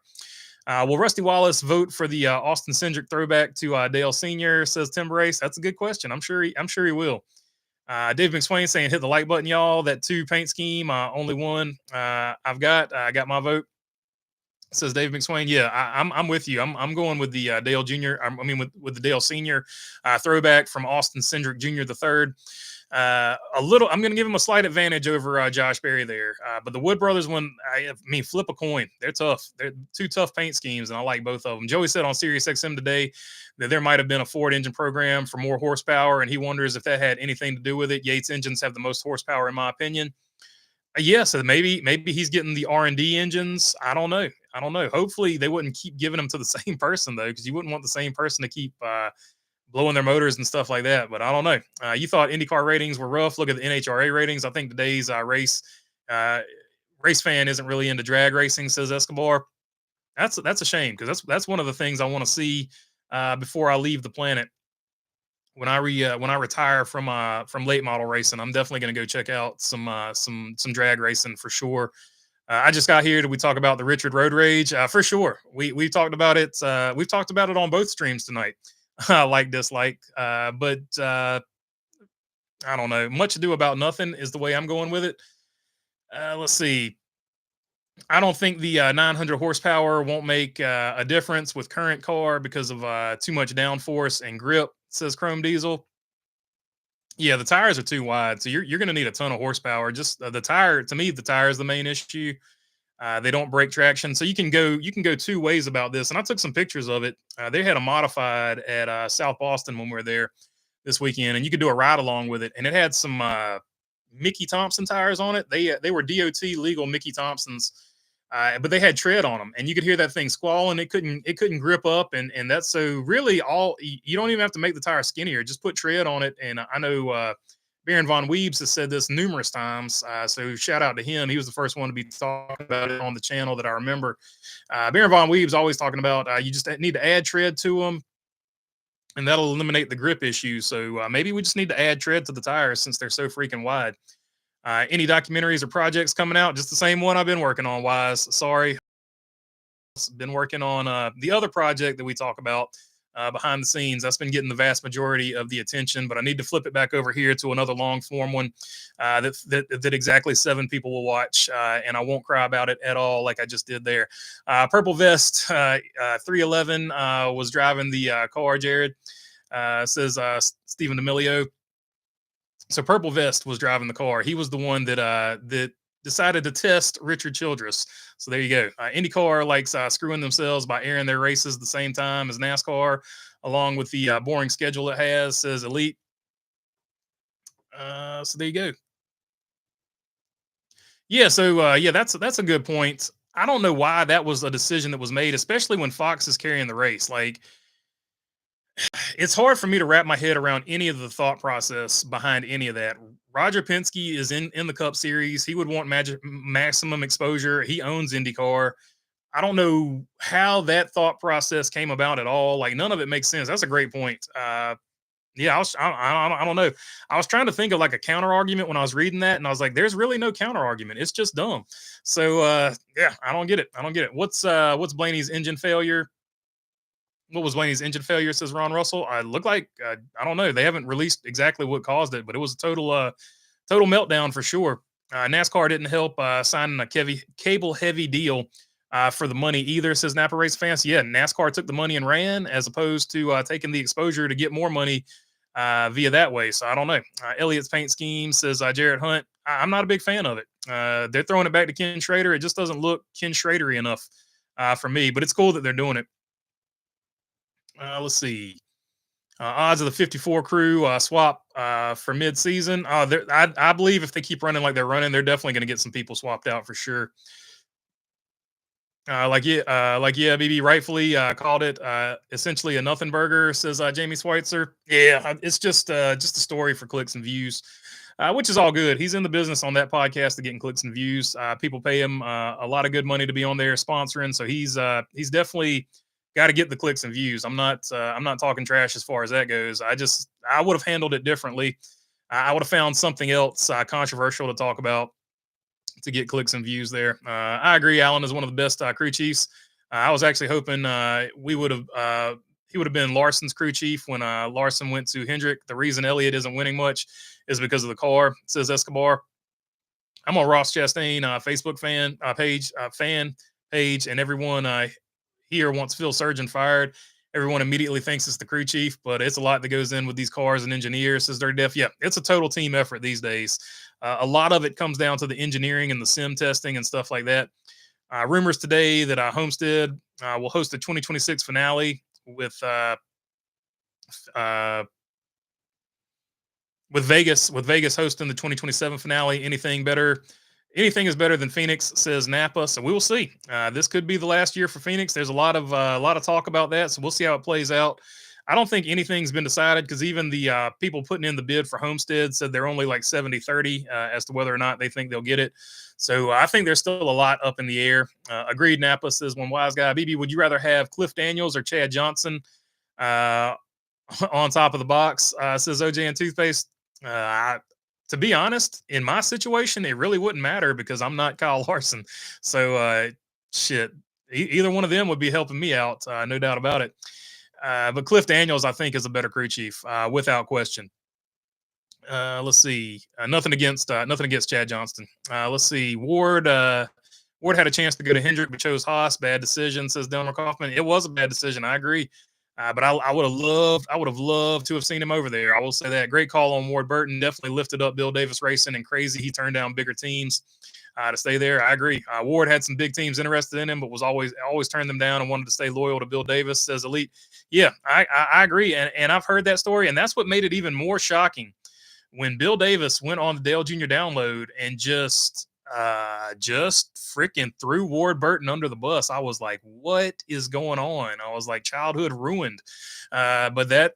Will Rusty Wallace vote for the Austin Cindric throwback to Dale Sr., says Tim Brace? That's a good question. I'm sure he will. Dave McSwain saying, hit the like button, y'all. That 2 paint scheme, only one I got my vote, says Dave McSwain. Yeah, I'm with you. I'm going with the Dale Jr. With the Dale Sr. Throwback from Austin Cindric Jr. the third. I'm going to give him a slight advantage over Josh Berry there. But the Wood Brothers one, flip a coin. They're tough. They're 2 tough paint schemes, and I like both of them. Joey said on Sirius XM today that there might have been a Ford engine program for more horsepower, and he wonders if that had anything to do with it. Yates engines have the most horsepower, in my opinion. Yeah, so maybe he's getting the R&D engines. I don't know. Hopefully they wouldn't keep giving them to the same person, though, because you wouldn't want the same person to keep blowing their motors and stuff like that. But I don't know. You thought IndyCar ratings were rough. Look at the NHRA ratings. I think today's race fan isn't really into drag racing, says Escobar. That's a shame, because that's one of the things I want to see before I leave the planet. when I retire from late model racing, I'm definitely going to go check out some drag racing for sure. I just got here. Did we talk about the Richard Road Rage? For sure. We talked about it. We've talked about it on both streams tonight. Like dislike, but I don't know. Much ado about nothing is the way I'm going with it. Let's see. I don't think the 900 horsepower won't make a difference with current car because of too much downforce and grip, says Chrome Diesel. Yeah, the tires are too wide, so you're going to need a ton of horsepower. Just the tire, to me, the tire is the main issue. They don't break traction, so you can go two ways about this. And I took some pictures of it. They had a modified at South Boston when we were there this weekend, and you could do a ride along with it. And it had some Mickey Thompson tires on it. They were DOT legal Mickey Thompsons, but they had tread on them, and you could hear that thing squalling. It couldn't grip up, and that's so really all. You don't even have to make the tire skinnier. Just put tread on it. And I know Baron von Weebs has said this numerous times. So shout out to him. He was the first one to be talking about it on the channel that I remember. Baron von Weebs always talking about you just need to add tread to them, and that'll eliminate the grip issue. So maybe we just need to add tread to the tires since they're so freaking wide. Any documentaries or projects coming out? Just the same one I've been working on, Wise. Sorry. Been working on the other project that we talk about behind the scenes. That's been getting the vast majority of the attention, but I need to flip it back over here to another long form one that exactly 7 people will watch, and I won't cry about it at all like I just did there. Purple Vest 311 was driving the car, Jared, says Stephen D'Amelio. So Purple Vest was driving the car. He was the one that decided to test Richard Childress. So there you go. IndyCar likes screwing themselves by airing their races the same time as NASCAR, along with the boring schedule it has, says Elliott. So there you go. Yeah. So yeah, that's a good point. I don't know why that was a decision that was made, especially when Fox is carrying the race. Like, it's hard for me to wrap my head around any of the thought process behind any of that. Roger Penske is in the Cup Series. He would want maximum exposure. He owns IndyCar. I don't know how that thought process came about at all. Like, none of it makes sense. That's a great point. Yeah, I don't know. I was trying to think of like a counter argument when I was reading that, and I was like, "There's really no counter argument. It's just dumb." So yeah, I don't get it. I don't get it. What's Blaney's engine failure? What was Blaney's engine failure? Says Ron Russell. I look like I don't know. They haven't released exactly what caused it, but it was a total meltdown for sure. NASCAR didn't help signing a cable heavy deal for the money either, says Napa Race Fans. Yeah, NASCAR took the money and ran as opposed to taking the exposure to get more money via that way. So I don't know. Elliott's paint scheme, says Jarrett Hunt. I'm not a big fan of it. They're throwing it back to Ken Schrader. It just doesn't look Ken Schradery enough for me, but it's cool that they're doing it. Let's see. Odds of the 54 crew swap for mid-season. I believe if they keep running like they're running, they're definitely going to get some people swapped out for sure. BB rightfully called it essentially a nothing burger, says Jamie Schweitzer. Yeah, it's just a story for clicks and views, which is all good. He's in the business on that podcast of getting clicks and views. People pay him a lot of good money to be on there sponsoring, so he's definitely got to get the clicks and views. I'm not talking trash as far as that goes. I would have handled it differently. I would have found something else controversial to talk about to get clicks and views there. I agree. Allen is one of the best crew chiefs. I was actually hoping he would have been Larson's crew chief when Larson went to Hendrick. The reason Elliott isn't winning much is because of the car, says Escobar. I'm on Ross Chastain Facebook fan page, and everyone here wants Phil Surgeon fired. Everyone immediately thinks it's the crew chief, but it's a lot that goes in with these cars and engineers, says Dirty Def. Yeah, it's a total team effort these days. A lot of it comes down to the engineering and the sim testing and stuff like that. Rumors today that Homestead will host the 2026 finale with Vegas hosting the 2027 finale. Anything is better than Phoenix, says Napa. So we will see. This could be the last year for Phoenix. There's a lot of talk about that. So we'll see how it plays out. I don't think anything's been decided because even the people putting in the bid for Homestead said they're only like 70-30 as to whether or not they think they'll get it. So I think there's still a lot up in the air. Agreed, Napa, says one wise guy. BB, would you rather have Cliff Daniels or Chad Johnson on top of the box, says OJ and toothpaste. To be honest, in my situation, it really wouldn't matter because I'm not Kyle Larson. So, shit, either one of them would be helping me out, no doubt about it. But Cliff Daniels, I think, is a better crew chief, without question. Let's see. Nothing against Chad Johnston. Let's see. Ward had a chance to go to Hendrick, but chose Haas. Bad decision, says Delmer Kaufman. It was a bad decision. I agree. But I would have loved to have seen him over there. I will say that. Great call on Ward Burton. Definitely lifted up Bill Davis Racing, and crazy he turned down bigger teams to stay there. I agree. Ward had some big teams interested in him, but was always turned them down and wanted to stay loyal to Bill Davis, says Elliott. Yeah, I agree. And I've heard that story, and that's what made it even more shocking when Bill Davis went on the Dale Jr. download and just freaking threw Ward Burton under the bus. I was like, what is going on? I was like, childhood ruined. But that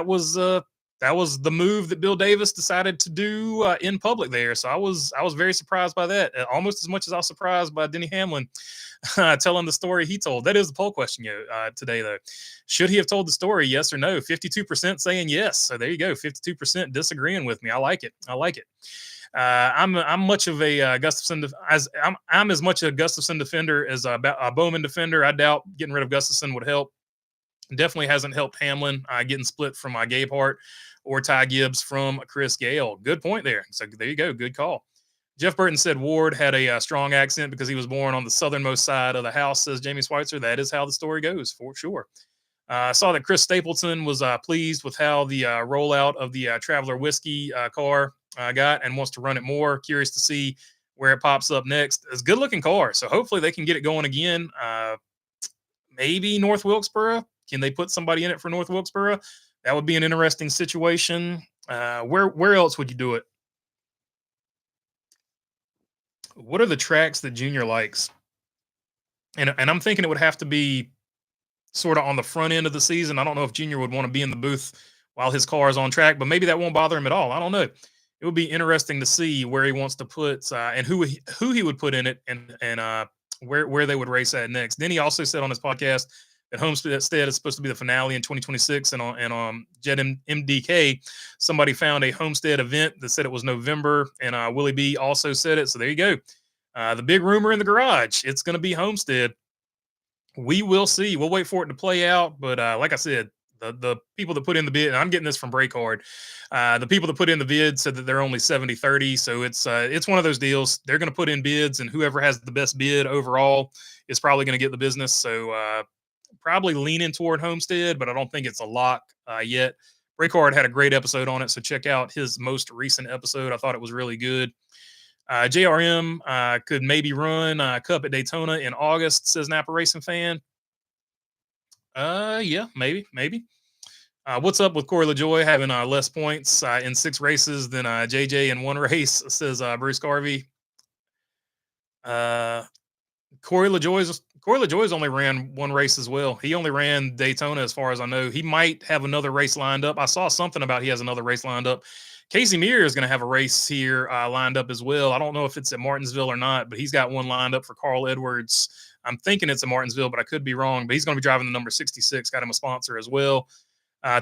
was the move that Bill Davis decided to do in public there. So I was very surprised by that, almost as much as I was surprised by Denny Hamlin telling the story he told. That is the poll question today, though. Should he have told the story? Yes or no? 52% saying yes. So there you go. 52% disagreeing with me. I like it. I'm much of a Gustafson I'm as much a Gustafson defender as a Bowman defender. I doubt getting rid of Gustafson would help. Definitely hasn't helped Hamlin getting split from Gabe Hart or Ty Gibbs from Chris Gale. Good point there. So there you go. Good call. Jeff Burton said Ward had a strong accent because he was born on the southernmost side of the house, says Jamie Schweitzer. That is how the story goes, for sure. I saw that Chris Stapleton was pleased with how the rollout of the Traveler Whiskey car got and wants to run it more. Curious to see where it pops up next. It's a good-looking car, so hopefully they can get it going again. Maybe North Wilkesboro. Can they put somebody in it for North Wilkesboro? That would be an interesting situation. Where else would you do it? What are the tracks that Junior likes? And I'm thinking it would have to be sort of on the front end of the season. I don't know if Junior would want to be in the booth while his car is on track, but maybe that won't bother him at all. I don't know. It would be interesting to see where he wants to put and who he would put in it, and where they would race at next. Then he also said on his podcast that Homestead is supposed to be the finale in 2026, and on Jet MDK, somebody found a Homestead event that said it was November, and Willie B also said it. So there you go. The big rumor in the garage, it's going to be Homestead. We will see. We'll wait for it to play out. But like I said, the people that put in the bid, and I'm getting this from Breakard, the people that put in the bid said that they're only 70-30. So it's one of those deals. They're going to put in bids, and whoever has the best bid overall is probably going to get the business. So probably leaning toward Homestead, but I don't think it's a lock yet. Breakard had a great episode on it, so check out his most recent episode. I thought it was really good. JRM could maybe run Cup at Daytona in August, says Napa Racing Fan. Yeah, maybe. What's up with Corey LaJoy having less points in 6 races than JJ in 1 race, says Bruce Garvey. Corey LaJoy's only ran 1 race as well. He only ran Daytona as far as I know. He might have another race lined up. I saw something about he has another race lined up. Casey Meir is going to have a race here lined up as well. I don't know if it's at Martinsville or not, but he's got one lined up for Carl Edwards. I'm thinking it's at Martinsville, but I could be wrong. But he's going to be driving the number 66. Got him a sponsor as well.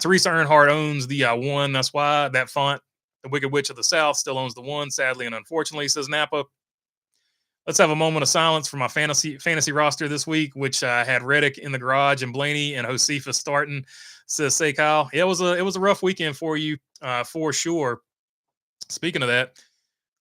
Teresa Earnhardt owns the 1. That's why that font, the Wicked Witch of the South, still owns the 1, sadly and unfortunately, says Napa. Let's have a moment of silence for my fantasy roster this week, which had Reddick in the garage and Blaney and Josefa starting, says Say Kyle. Yeah, it was a rough weekend for you, for sure. Speaking of that,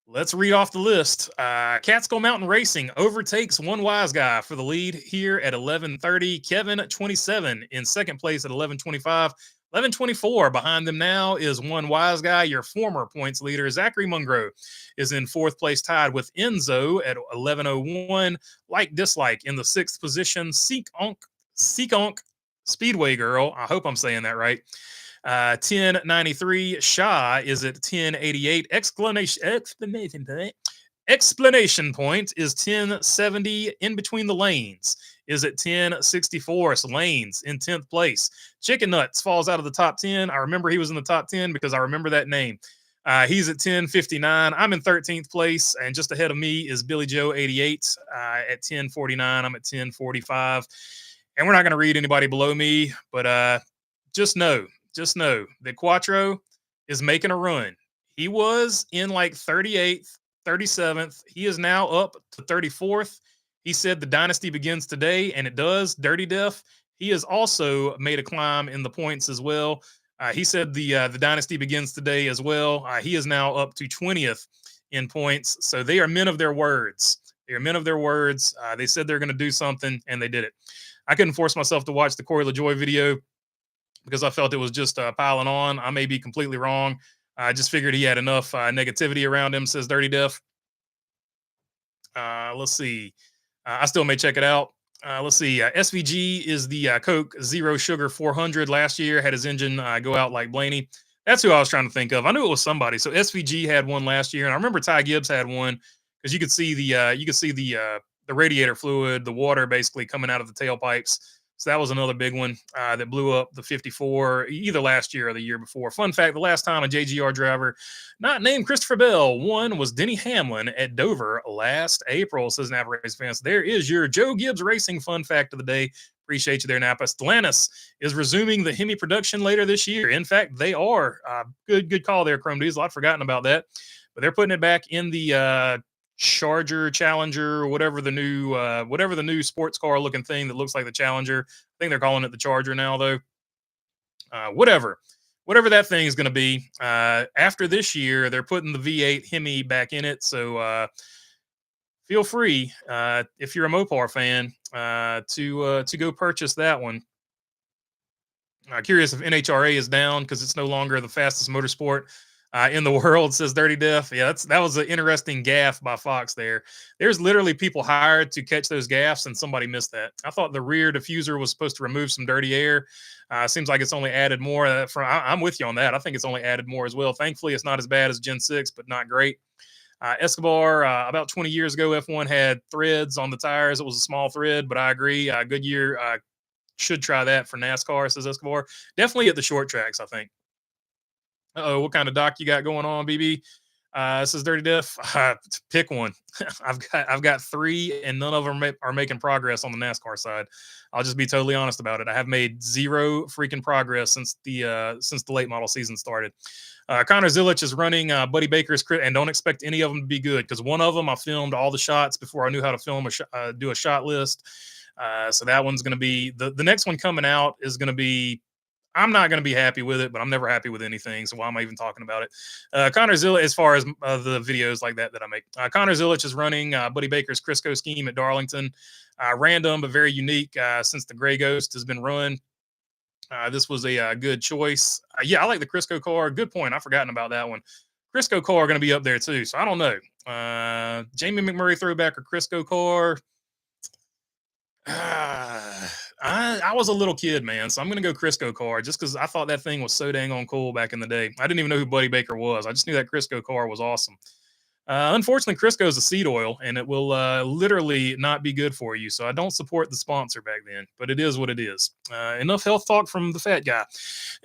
let's read off the list. Catskill Mountain Racing overtakes one wise guy for the lead here at 11:30. Kevin 27 in second place at 11:25. 11:24 behind them now is one wise guy, your former points leader. Zachary Mungro is in 4th place, tied with Enzo at 11:01. Like dislike in the 6th position. Seekonk Speedway Girl. I hope I'm saying that right. 1093. Shaw is at 1088. Explanation point is 1070. In between the lanes is at 1064. So lanes in 10th place. Chicken Nuts falls out of the top 10. I remember he was in the top 10 because I remember that name. He's at 1059. I'm in 13th place, and just ahead of me is Billy Joe 88 at 1049. I'm at 1045. And we're not going to read anybody below me, but just know just know that Quattro is making a run. He was in like 38th, 37th. He is now up to 34th. He said the dynasty begins today, and it does. Dirty Def. He has also made a climb in the points as well. He said the dynasty begins today as well. He is now up to 20th in points. So they are men of their words. They are men of their words. They said they're going to do something, and they did it. I couldn't force myself to watch the Corey LaJoy video because I felt it was just piling on. I may be completely wrong. I just figured he had enough negativity around him, says Dirty Def. Let's see. I still may check it out. Let's see. SVG is the Coke Zero Sugar 400 last year. Had his engine go out like Blaney. That's who I was trying to think of. I knew it was somebody. So SVG had one last year, and I remember Ty Gibbs had one because you could see the radiator fluid, the water basically coming out of the tailpipes. So that was another big one that blew up the 54 either last year or the year before. Fun fact, the last time a JGR driver not named Christopher Bell won was Denny Hamlin at Dover last April, says Napa Race fans. There is your Joe Gibbs Racing fun fact of the day. Appreciate you there, Napa. Stellantis is resuming the Hemi production later this year. In fact, they are. Good call there, Chrome Diesel. I'd forgotten about that. But they're putting it back in the Charger, Challenger, whatever the new sports car looking thing that looks like the Challenger. I think they're calling it the Charger now, though. Whatever that thing is going to be. After this year, they're putting the V8 Hemi back in it. So feel free, if you're a Mopar fan, to go purchase that one. Curious if NHRA is down because it's no longer the fastest motorsport in the world, says Dirty Def. Yeah, that was an interesting gaffe by Fox there. There's literally people hired to catch those gaffes, and somebody missed that. I thought the rear diffuser was supposed to remove some dirty air. Seems like it's only added more. I'm with you on that. I think it's only added more as well. Thankfully, it's not as bad as Gen 6, but not great. Escobar, about 20 years ago, F1 had threads on the tires. It was a small thread, but I agree. Goodyear should try that for NASCAR, says Escobar. Definitely at the short tracks, I think. What kind of doc you got going on, BB? Says Dirty Def. Pick one. I've got 3, and none of them are making progress on the NASCAR side. I'll just be totally honest about it. I have made 0 freaking progress since the late model season started. Connor Zillich is running Buddy Baker's crit, and don't expect any of them to be good because one of them I filmed all the shots before I knew how to film do a shot list. So that one's going to be the next one coming out is going to be. I'm not going to be happy with it, but I'm never happy with anything. So why am I even talking about it? Connor Zillich, as far as the videos like that I make, Connor Zillich is running Buddy Baker's Crisco scheme at Darlington. Random, but very unique since the Gray Ghost has been run. This was a good choice. Yeah, I like the Crisco car. Good point. I've forgotten about that one. Crisco car going to be up there too. So I don't know. Jamie McMurray throwback or Crisco car. I was a little kid, man, so I'm going to go Crisco car just because I thought that thing was so dang on cool back in the day. I didn't even know who Buddy Baker was. I just knew that Crisco car was awesome. Unfortunately, Crisco is a seed oil, and it will literally not be good for you. So I don't support the sponsor back then, but it is what it is. Enough health talk from the fat guy.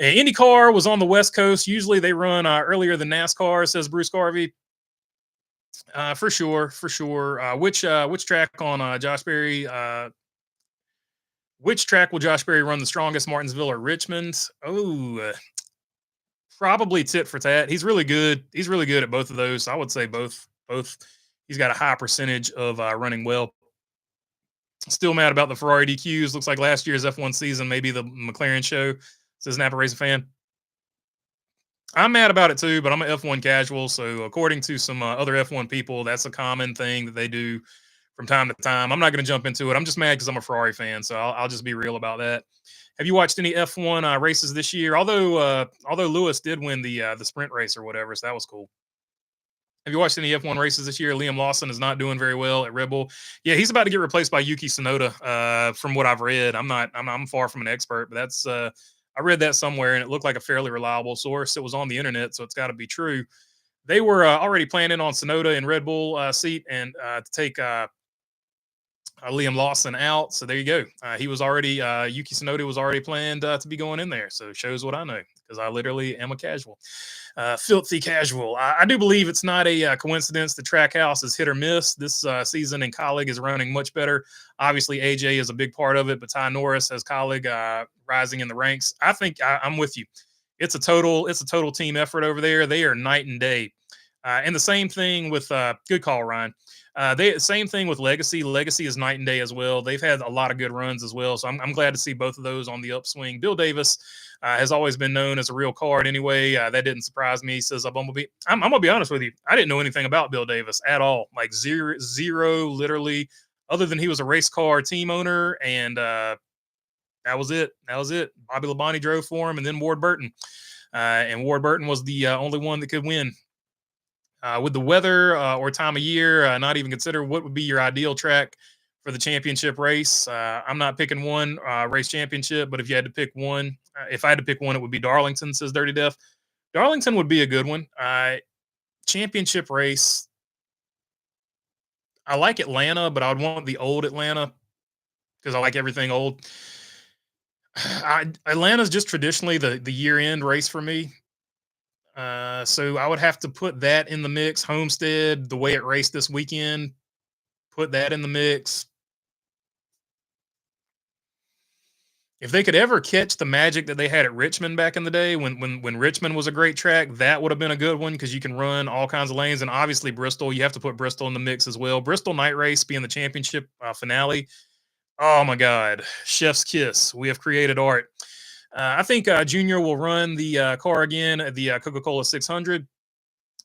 IndyCar was on the West Coast. Usually they run earlier than NASCAR, says Bruce Garvey. For sure. Which track on Josh Berry? Which track will Josh Berry run the strongest, Martinsville or Richmond? Oh, probably tit for tat. He's really good. He's really good at both of those. So I would say both. He's got a high percentage of running well. Still mad about the Ferrari DQs. Looks like last year's F1 season, maybe the McLaren show, says Napa Racing fan. I'm mad about it too, but I'm an F1 casual. So according to some other F1 people, that's a common thing that they do from time to time. I'm not going to jump into it. I'm just mad because I'm a Ferrari fan, so I'll just be real about that. Have you watched any F1 races this year? Although Lewis did win the sprint race or whatever, so that was cool. Have you watched any F1 races this year? Liam Lawson is not doing very well at Red Bull. Yeah, he's about to get replaced by Yuki Tsunoda. From what I've read, I'm far from an expert, but that's I read that somewhere, and it looked like a fairly reliable source. It was on the internet, so it's got to be true. They were already planning on Tsunoda in Red Bull seat and to take Liam Lawson out. So there you go. He was already Yuki Tsunoda was already planned to be going in there. So it shows what I know because I literally am a casual, filthy casual. I do believe it's not a coincidence. The Trackhouse is hit or miss this season, and Colleague is running much better. Obviously, AJ is a big part of it, but Ty Norris as Colleague rising in the ranks. I think I'm with you. it's a total team effort over there. They are night and day. And the same thing with good call, Ryan. They same thing with Legacy. Legacy is night and day as well. They've had a lot of good runs as well. So I'm glad to see both of those on the upswing. Bill Davis has always been known as a real card anyway. That didn't surprise me, says Bumblebee. I'm gonna be honest with you. I didn't know anything about Bill Davis at all. Like zero, literally, other than he was a race car team owner, and that was it. That was it. Bobby Labonte drove for him, and then Ward Burton. And Ward Burton was the only one that could win. With the weather or time of year, not even consider what would be your ideal track for the championship race. I'm not picking one race championship, but if you had to pick one, if I had to pick one, it would be Darlington, says Dirty Death. Darlington would be a good one. Championship race. I like Atlanta, but I would want the old Atlanta because I like everything old. Atlanta's just traditionally the year end race for me. So I would have to put that in the mix. Homestead, the way it raced this weekend, put that in the mix. If they could ever catch the magic that they had at Richmond back in the day, when Richmond was a great track, that would have been a good one because you can run all kinds of lanes. And obviously Bristol, you have to put Bristol in the mix as well. Bristol night race being the championship finale. Oh my God, chef's kiss. We have created art. I think Junior will run the car again at the Coca-Cola 600.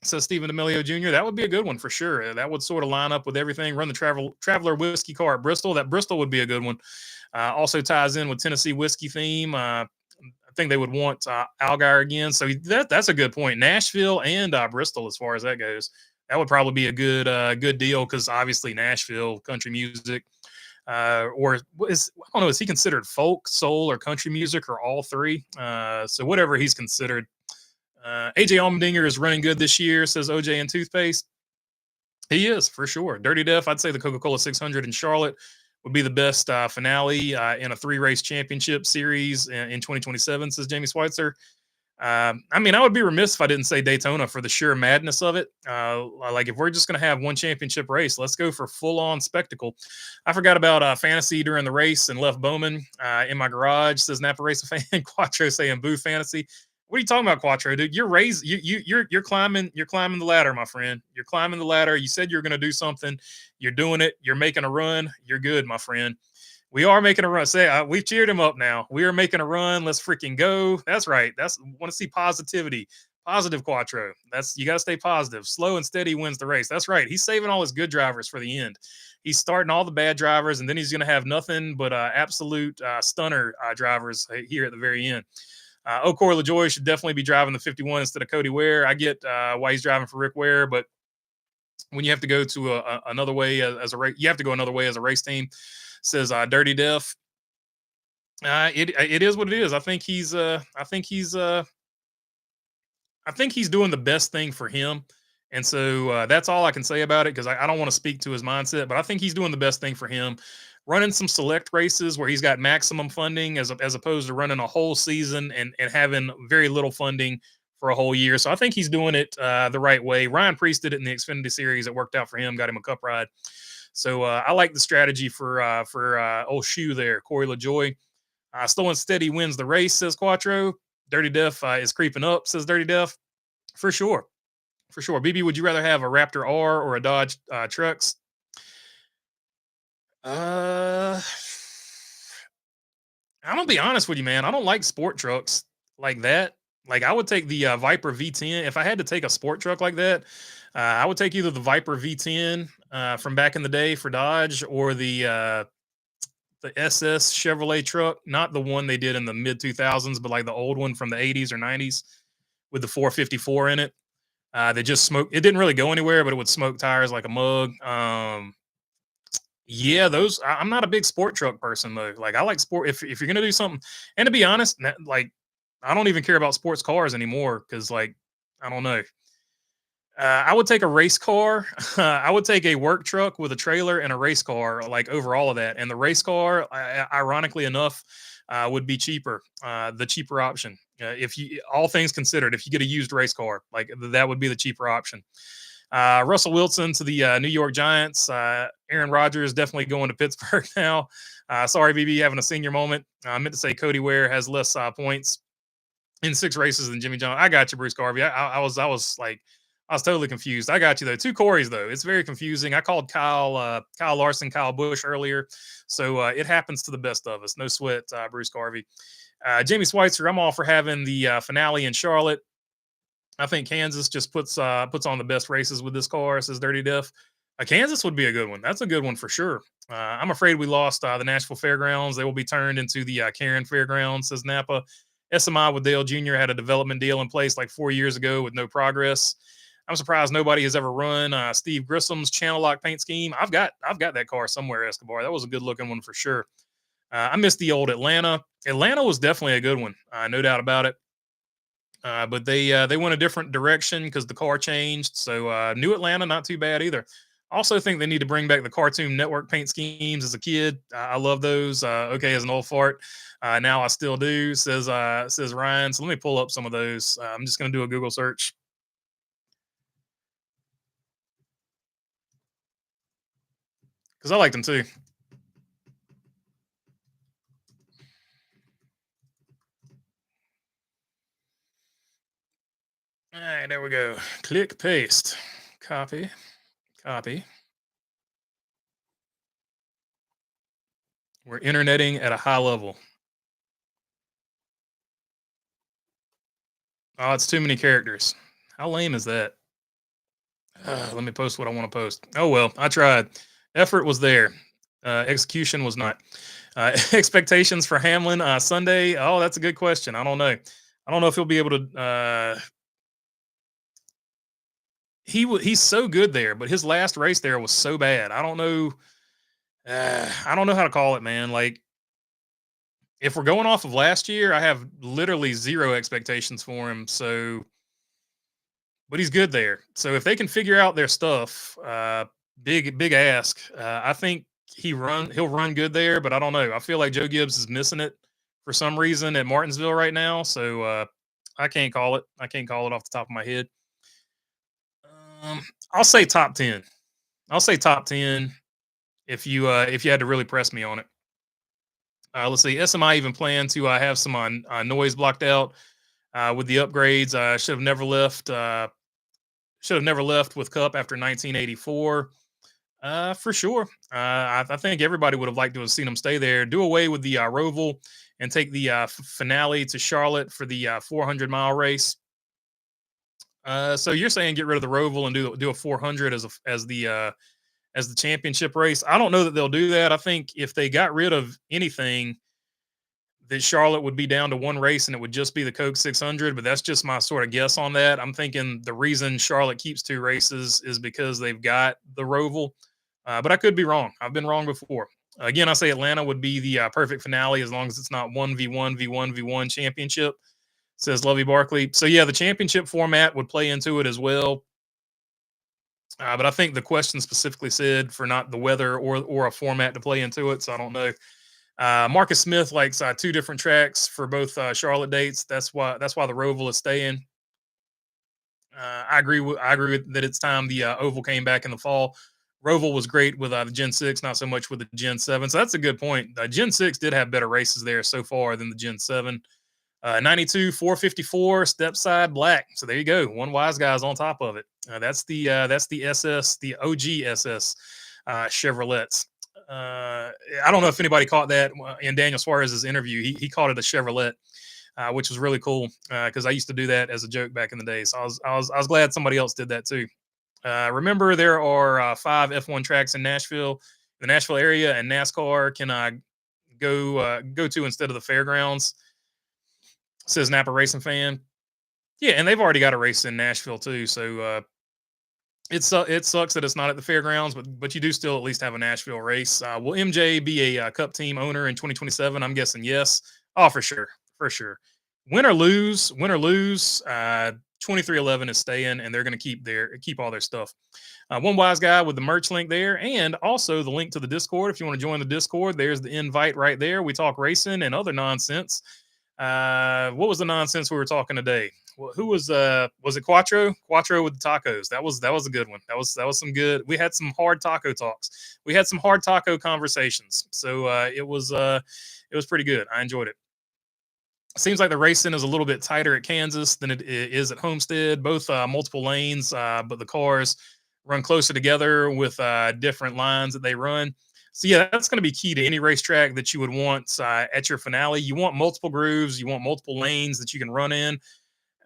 Says Stephen D'Amelio Jr. That would be a good one for sure. That would sort of line up with everything. Run the Traveler whiskey car at Bristol. That Bristol would be a good one. Also ties in with Tennessee whiskey theme. I think they would want Algar again. So that's a good point. Nashville and Bristol, as far as that goes, that would probably be a good deal because obviously Nashville country music. Or is I don't know, is he considered folk, soul, or country music, or all three? So whatever he's considered. AJ Allmendinger is running good this year, says OJ and Toothpaste. He is for sure. Dirty Death, I'd say the Coca-Cola 600 in Charlotte would be the best finale in a 3-race championship series in 2027, says Jamie Schweitzer. I mean, I would be remiss if I didn't say Daytona for the sheer madness of it. Like, if we're just going to have one championship race, let's go for full-on spectacle. I forgot about fantasy during the race and left Bowman in my garage, says Napa Racer fan. Quattro saying boo fantasy. What are you talking about, Quattro, dude? You're climbing the ladder, my friend. You're climbing the ladder. You said you're going to do something. You're doing it. You're making a run. You're good, my friend. We are making a run. Say, we've cheered him up now. We are making a run. Let's freaking go. That's right. Want to see positivity. Positive, Quattro. You got to stay positive. Slow and steady wins the race. That's right. He's saving all his good drivers for the end. He's starting all the bad drivers, and then he's going to have nothing but absolute stunner drivers here at the very end. Corey LaJoy should definitely be driving the 51 instead of Cody Ware. I get why he's driving for Rick Ware, but when you have to go to another way as a race, you have to go another way as a race team. Says Dirty Death. It is what it is. I think he's doing the best thing for him, and so that's all I can say about it because I don't want to speak to his mindset, but I think he's doing the best thing for him. Running some select races where he's got maximum funding as opposed to running a whole season and having very little funding for a whole year. So I think he's doing it the right way. Ryan Preece did it in the Xfinity Series. It worked out for him, got him a cup ride. So I like the strategy for old Shoe there, Corey LaJoy. Slow and steady wins the race, says Quattro. Dirty Death is creeping up, says Dirty Death. For sure. For sure. BB, would you rather have a Raptor R or a Dodge Trucks? I'm gonna be honest with you, man. I don't like sport trucks like that. Like, I would take the Viper V10 if I had to take a sport truck like that. I would take either the Viper V10 from back in the day for Dodge or the SS Chevrolet truck, not the one they did in the mid 2000s, but like the old one from the 80s or 90s with the 454 in it. They just smoked. It didn't really go anywhere, but it would smoke tires like a mug. Yeah, those. I'm not a big sport truck person though. Like, I like sport. If you're gonna do something, and to be honest, like, I don't even care about sports cars anymore because, like, I don't know. I would take a race car. I would take a work truck with a trailer and a race car, like, over all of that. And the race car, ironically enough, would be cheaper. The cheaper option, if you all things considered, if you get a used race car, like, that would be the cheaper option. Russell Wilson to the New York Giants. Aaron Rodgers definitely going to Pittsburgh now. Sorry, BB, having a senior moment. I meant to say Cody Ware has less points. in 6 races than Jimmy Johnson. I got you, Bruce Garvey. I was totally confused. I got you though. 2 Corys though. It's very confusing. I called Kyle Larson, Kyle Busch earlier, so it happens to the best of us. No sweat, Bruce Garvey. Jamie Schweitzer, I'm all for having the finale in Charlotte. I think Kansas just puts on the best races with this car, says Dirty Diff. Kansas would be a good one. That's a good one for sure. I'm afraid we lost the Nashville Fairgrounds. They will be turned into the Karen Fairgrounds, says Napa. SMI with Dale Jr. had a development deal in place like 4 years ago with no progress. I'm surprised nobody has ever run Steve Grissom's channel lock paint scheme. I've got that car somewhere, Escobar. That was a good looking one for sure. I miss the old Atlanta. Atlanta was definitely a good one, no doubt about it. But they went a different direction because the car changed. So New Atlanta, not too bad either. Also think they need to bring back the Cartoon Network paint schemes. As a kid, I love those. Okay, as an old fart, now I still do. Says Ryan. So let me pull up some of those. I'm just gonna do a Google search because I like them too. All right, there we go. Click paste, copy, copy. We're interneting at a high level. Oh, it's too many characters. How lame is that? Let me post what I want to post. Oh well, I tried. Effort was there. Execution was not. Expectations for Hamlin Sunday. Oh, that's a good question. I don't know. I don't know if he'll be able to. He's so good there, but his last race there was so bad. I don't know. I don't know how to call it, man. Like if we're going off of last year, I have literally zero expectations for him. So but he's good there. So if they can figure out their stuff, big ask. I think he'll run good there, but I don't know. I feel like Joe Gibbs is missing it for some reason at Martinsville right now. So I can't call it. I can't call it off the top of my head. I'll say top 10. I'll say top 10 if you had to really press me on it. Let's see. SMI even planned to have some noise blocked out with the upgrades. Should have never left. Should have never left with Cup after 1984. For sure. I think everybody would have liked to have seen him stay there. Do away with the Roval and take the finale to Charlotte for the 400-mile race. So you're saying get rid of the Roval and do a 400 as the championship race? I don't know that they'll do that. I think if they got rid of anything, that Charlotte would be down to one race and it would just be the Coke 600, but that's just my sort of guess on that. I'm thinking the reason Charlotte keeps 2 races is because they've got the Roval, but I could be wrong. I've been wrong before. Again, I say Atlanta would be the perfect finale as long as it's not 1v1, v1, v1 championship, says Lovey Barkley. So, yeah, the championship format would play into it as well. But I think the question specifically said for not the weather or a format to play into it, so I don't know. Marcus Smith likes 2 different tracks for both Charlotte dates. That's why the Roval is staying. I agree with that. It's time the Oval came back in the fall. Roval was great with the Gen 6, not so much with the Gen 7. So that's a good point. Gen 6 did have better races there so far than the Gen 7. 92, 454, step side black. So there you go. One wise guy's on top of it. That's the SS, the OG SS Chevrolets. I don't know if anybody caught that in Daniel Suarez's interview. He called it a Chevrolet, which was really cool because I used to do that as a joke back in the day. So I was glad somebody else did that too. Remember, there are 5 F1 tracks in Nashville, the Nashville area, and NASCAR can go to instead of the fairgrounds. Says Napa Racing Fan. Yeah, and they've already got a race in Nashville too. So it sucks that it's not at the fairgrounds, but you do still at least have a Nashville race. Will MJ be a Cup team owner in 2027? I'm guessing yes. Oh, for sure, for sure. Win or lose, 2311 is staying, and they're going to keep all their stuff. One wise guy with the merch link there, and also the link to the Discord. If you want to join the Discord, there's the invite right there. We talk racing and other nonsense. What was the nonsense we were talking today? Who was it Quattro with the tacos? That was a good one. That was some good. We had some hard taco talks. We had some hard taco conversations. So it was pretty good. I enjoyed it. Seems like the racing is a little bit tighter at Kansas than it is at Homestead. Both multiple lanes, but the cars run closer together with different lines that they run. So yeah, that's going to be key to any racetrack that you would want at your finale. You want multiple grooves, you want multiple lanes that you can run in.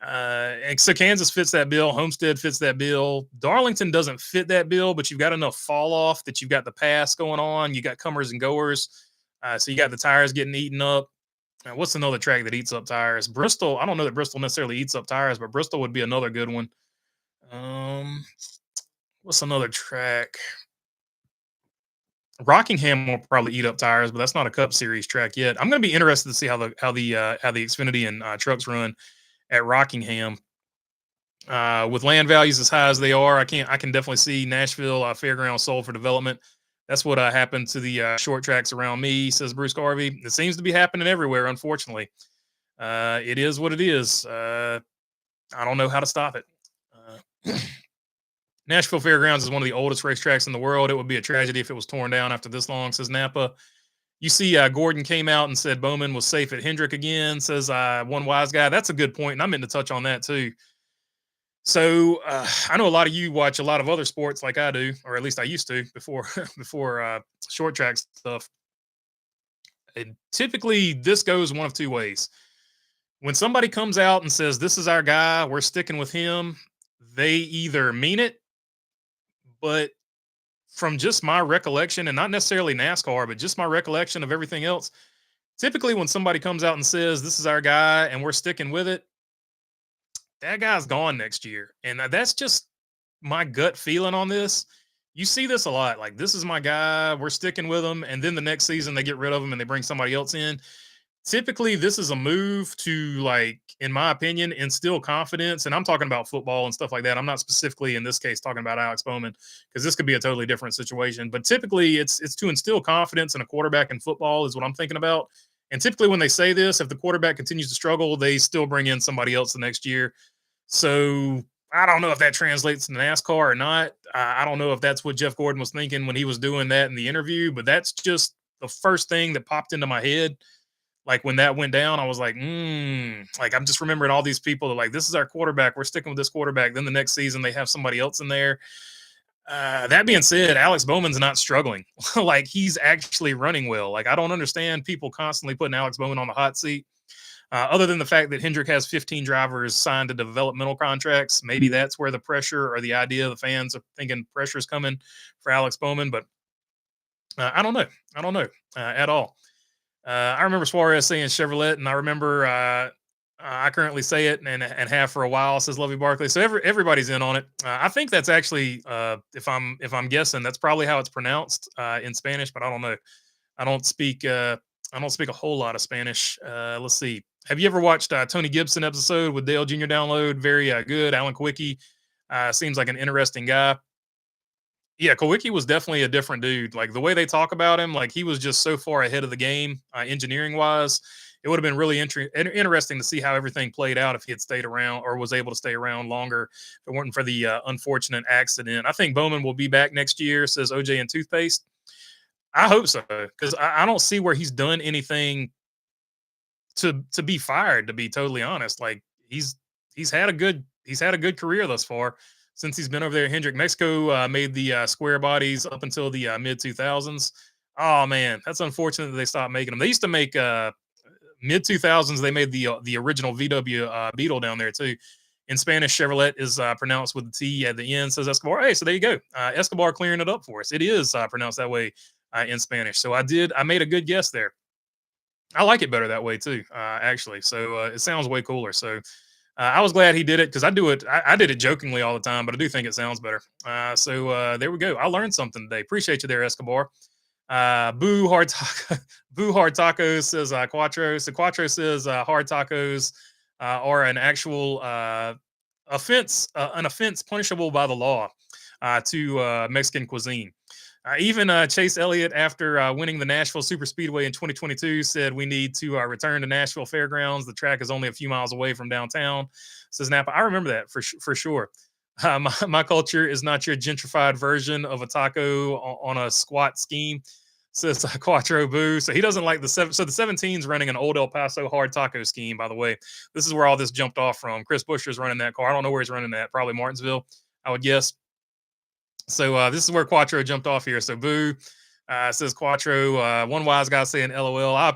And so Kansas fits that bill. Homestead fits that bill. Darlington doesn't fit that bill, but you've got enough fall off that you've got the pass going on. You got comers and goers. So you got the tires getting eaten up. What's another track that eats up tires? Bristol. I don't know that Bristol necessarily eats up tires, but Bristol would be another good one. What's another track? Rockingham will probably eat up tires, but that's not a Cup Series track yet. I'm going to be interested to see how the Xfinity and trucks run at Rockingham. With land values as high as they are, I can definitely see Nashville Fairgrounds sold for development. That's what happened to the short tracks around me, says Bruce Garvey. It seems to be happening everywhere, unfortunately. It is what it is. I don't know how to stop it. Nashville Fairgrounds is one of the oldest racetracks in the world. It would be a tragedy if it was torn down after this long, says Napa. You see, Gordon came out and said Bowman was safe at Hendrick again, says one wise guy. That's a good point, and I meant to touch on that too. So I know a lot of you watch a lot of other sports like I do, or at least I used to before short track stuff. And typically, this goes one of two ways. When somebody comes out and says, "This is our guy, we're sticking with him," they either mean it, but from just my recollection, and not necessarily NASCAR, but just my recollection of everything else, typically when somebody comes out and says, "This is our guy, and we're sticking with it," that guy's gone next year. And that's just my gut feeling on this. You see this a lot. Like, this is my guy, we're sticking with him. And then the next season they get rid of him and they bring somebody else in. Typically, this is a move to, like, in my opinion, instill confidence. And I'm talking about football and stuff like that. I'm not specifically in this case talking about Alex Bowman, because this could be a totally different situation. But typically it's to instill confidence in a quarterback in football is what I'm thinking about. And typically when they say this, if the quarterback continues to struggle, they still bring in somebody else the next year. So I don't know if that translates to NASCAR or not. I don't know if that's what Jeff Gordon was thinking when he was doing that in the interview, but that's just the first thing that popped into my head. Like, when that went down, I was like, like, I'm just remembering all these people that, like, this is our quarterback, we're sticking with this quarterback. Then the next season they have somebody else in there. That being said, Alex Bowman's not struggling. Like, he's actually running well. Like, I don't understand people constantly putting Alex Bowman on the hot seat. Other than the fact that Hendrick has 15 drivers signed to developmental contracts, maybe that's where the pressure or the idea of the fans are thinking pressure is coming for Alex Bowman. But I don't know. I don't know at all. I remember Suarez saying Chevrolet, and I remember I currently say it and have for a while, says Lovey Barkley. So everybody's in on it. I think that's actually, if I'm guessing, that's probably how it's pronounced in Spanish, but I don't know. I don't speak a whole lot of Spanish. Let's see. Have you ever watched Tony Gibson episode with Dale Jr. Download? Very good. Alan Kowicki seems like an interesting guy. Yeah, Kowicki was definitely a different dude. Like, the way they talk about him, like, he was just so far ahead of the game, engineering wise. It would have been really interesting to see how everything played out if he had stayed around or was able to stay around longer if it weren't for the unfortunate accident. I think Bowman will be back next year, says OJ and Toothpaste. I hope so, because I don't see where he's done anything to be fired, to be totally honest. Like, he's had a good career thus far since he's been over there. Hendrick. Mexico made the square bodies up until the mid 2000s. Oh man, that's unfortunate that they stopped making them. They used to make mid 2000s. They made the original VW Beetle down there too. In Spanish, Chevrolet is pronounced with the T at the end, says Escobar. Hey, so there you go. Escobar clearing it up for us. It is pronounced that way in Spanish. So I made a good guess there. I like it better that way too, actually. So it sounds way cooler. So I was glad he did it, because I do it. I did it jokingly all the time, but I do think it sounds better. So there we go. I learned something today. Appreciate you there, Escobar. Boo hard tacos, says Quattro. So Quattro says hard tacos are an actual offense, an offense punishable by the law to Mexican cuisine. Even Chase Elliott, after winning the Nashville Super Speedway in 2022, said we need to return to Nashville Fairgrounds. The track is only a few miles away from downtown, says Napa. I remember that for sure. My culture is not your gentrified version of a taco on a squat scheme, Says Quattro Boo. So he doesn't like the seven. So the 17's running an old El Paso hard taco scheme, by the way. This is where all this jumped off from. Chris Buescher's running that car. I don't know where he's running that. Probably Martinsville, I would guess. So this is where Quattro jumped off here. So Boo says Quattro. One wise guy saying LOL. I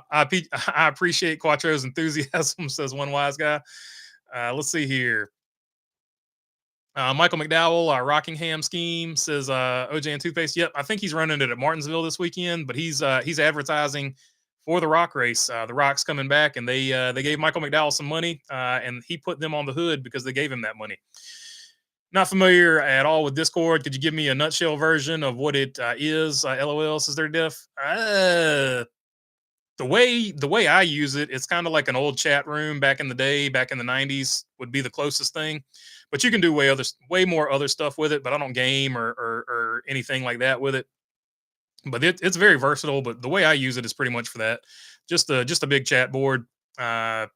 appreciate Quattro's enthusiasm, says one wise guy. Let's see here. Michael McDowell, our Rockingham scheme, says OJ and Toothpaste. Yep, I think he's running it at Martinsville this weekend, but he's advertising for the Rock race. The Rock's coming back, and they gave Michael McDowell some money, and he put them on the hood because they gave him that money. Not familiar at all with Discord. Could you give me a nutshell version of what it is? LOL, says they're diff. The way I use it, it's kind of like an old chat room back in the day, back in the 90s would be the closest thing. But you can do way more other stuff with it, but I don't game or anything like that with it. But it's very versatile, but the way I use it is pretty much for that. Just a big chat board, kind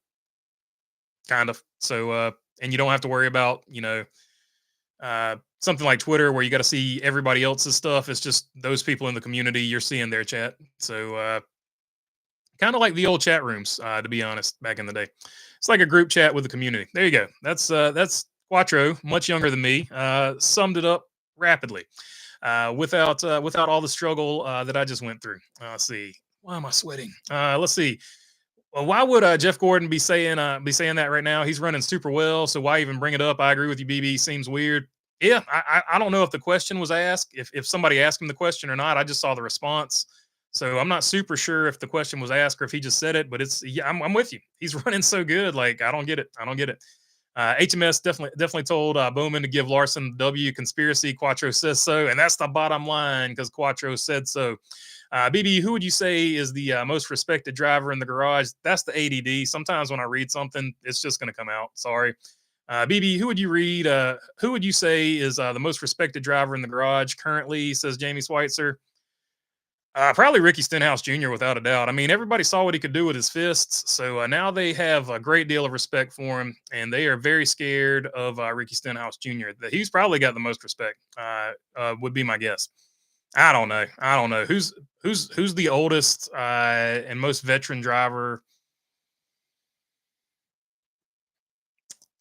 of. So and you don't have to worry about, something like Twitter where you got to see everybody else's stuff. It's just those people in the community, you're seeing their chat. So kind of like the old chat rooms, to be honest, back in the day. It's like a group chat with the community. There you go. That's Quattro, much younger than me, summed it up rapidly, without all the struggle that I just went through. Let's see. Why am I sweating? Let's see. Well, why would Jeff Gordon be saying that right now? He's running super well, so why even bring it up? I agree with you, BB. Seems weird. Yeah, I don't know if the question was asked, if somebody asked him the question or not. I just saw the response, so I'm not super sure if the question was asked or if he just said it. But I'm with you. He's running so good. Like, I don't get it. HMS definitely told Bowman to give Larson the W. Conspiracy. Quattro says so, and that's the bottom line because Quattro said so. BB, who would you say is the most respected driver in the garage? That's the ADD. Sometimes when I read something, it's just going to come out. Sorry. BB, who would you say is the most respected driver in the garage currently? Says Jamie Schweitzer. Probably Ricky Stenhouse Jr. without a doubt. I mean, everybody saw what he could do with his fists, so now they have a great deal of respect for him, and they are very scared of Ricky Stenhouse Jr. He's probably got the most respect. Would be my guess. I don't know who's the oldest and most veteran driver.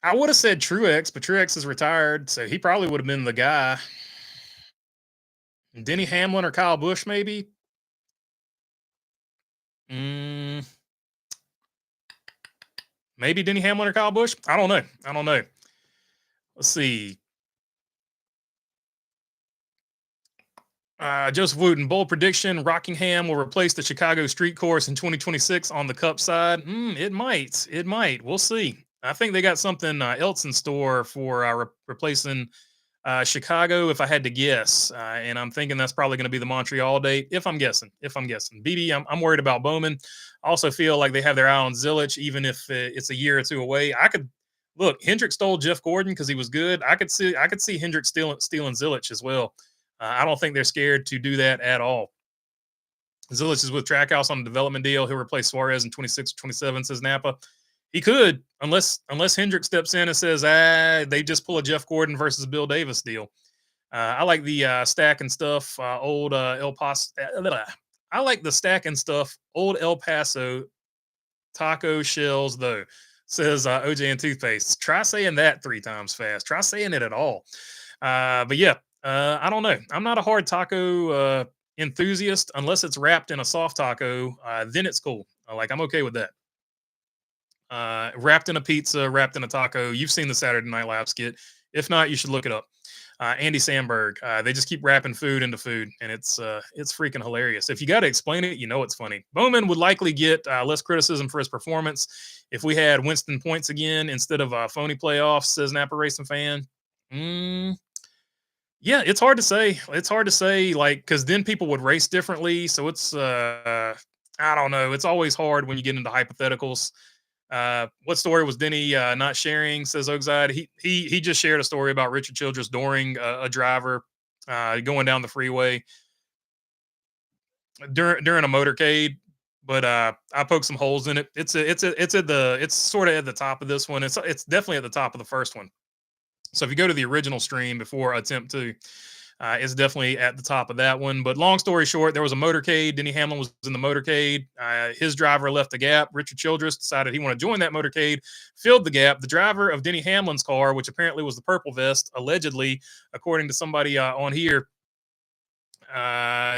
I would have said Truex, but Truex is retired, so he probably would have been the guy. Denny Hamlin or Kyle Busch, maybe. Maybe Denny Hamlin or Kyle Busch. I don't know. Let's see. Joseph Wooten, bold prediction: Rockingham will replace the Chicago Street Course in 2026 on the Cup side. It might. We'll see. I think they got something else in store for replacing Chicago, if I had to guess, and I'm thinking that's probably going to be the Montreal date. If I'm guessing, BB, I'm worried about Bowman. I also feel like they have their eye on Zilich, even if it's a year or two away. I could look. Hendrick stole Jeff Gordon because he was good. I could see Hendrick stealing Zilich as well. I don't think they're scared to do that at all. Zilich is with Trackhouse on a development deal. He'll replace Suarez in 26 or 27, says Napa. He could, unless Hendrick steps in and says, they just pull a Jeff Gordon versus Bill Davis deal. I like the stack and stuff. Old El Paso. I like the stack and stuff. Old El Paso taco shells, though, says OJ and Toothpaste. Try saying that 3 times fast. Try saying it at all. But yeah, I don't know. I'm not a hard taco enthusiast unless it's wrapped in a soft taco. Then it's cool. Like, I'm okay with that. Wrapped in a pizza, wrapped in a taco. You've seen the Saturday Night Live skit. If not, you should look it up. Andy Samberg. They just keep wrapping food into food, and it's freaking hilarious. If you got to explain it, it's funny. Bowman would likely get less criticism for his performance if we had Winston points again instead of phony playoffs, says Napa Racing Fan. Yeah, it's hard to say. Like, because then people would race differently. So it's I don't know. It's always hard when you get into hypotheticals. What story was Denny not sharing, says Oakside. He just shared a story about Richard Childress during a driver going down the freeway during a motorcade. But I poked some holes in it. It's sort of at the top of this one. It's definitely at the top of the first one. So if you go to the original stream before attempt 2, is definitely at the top of that one. But long story short, there was a motorcade. Denny Hamlin was in the motorcade. His driver left the gap. Richard Childress decided he wanted to join that motorcade, filled the gap. The driver of Denny Hamlin's car, which apparently was the purple vest, allegedly, according to somebody on here,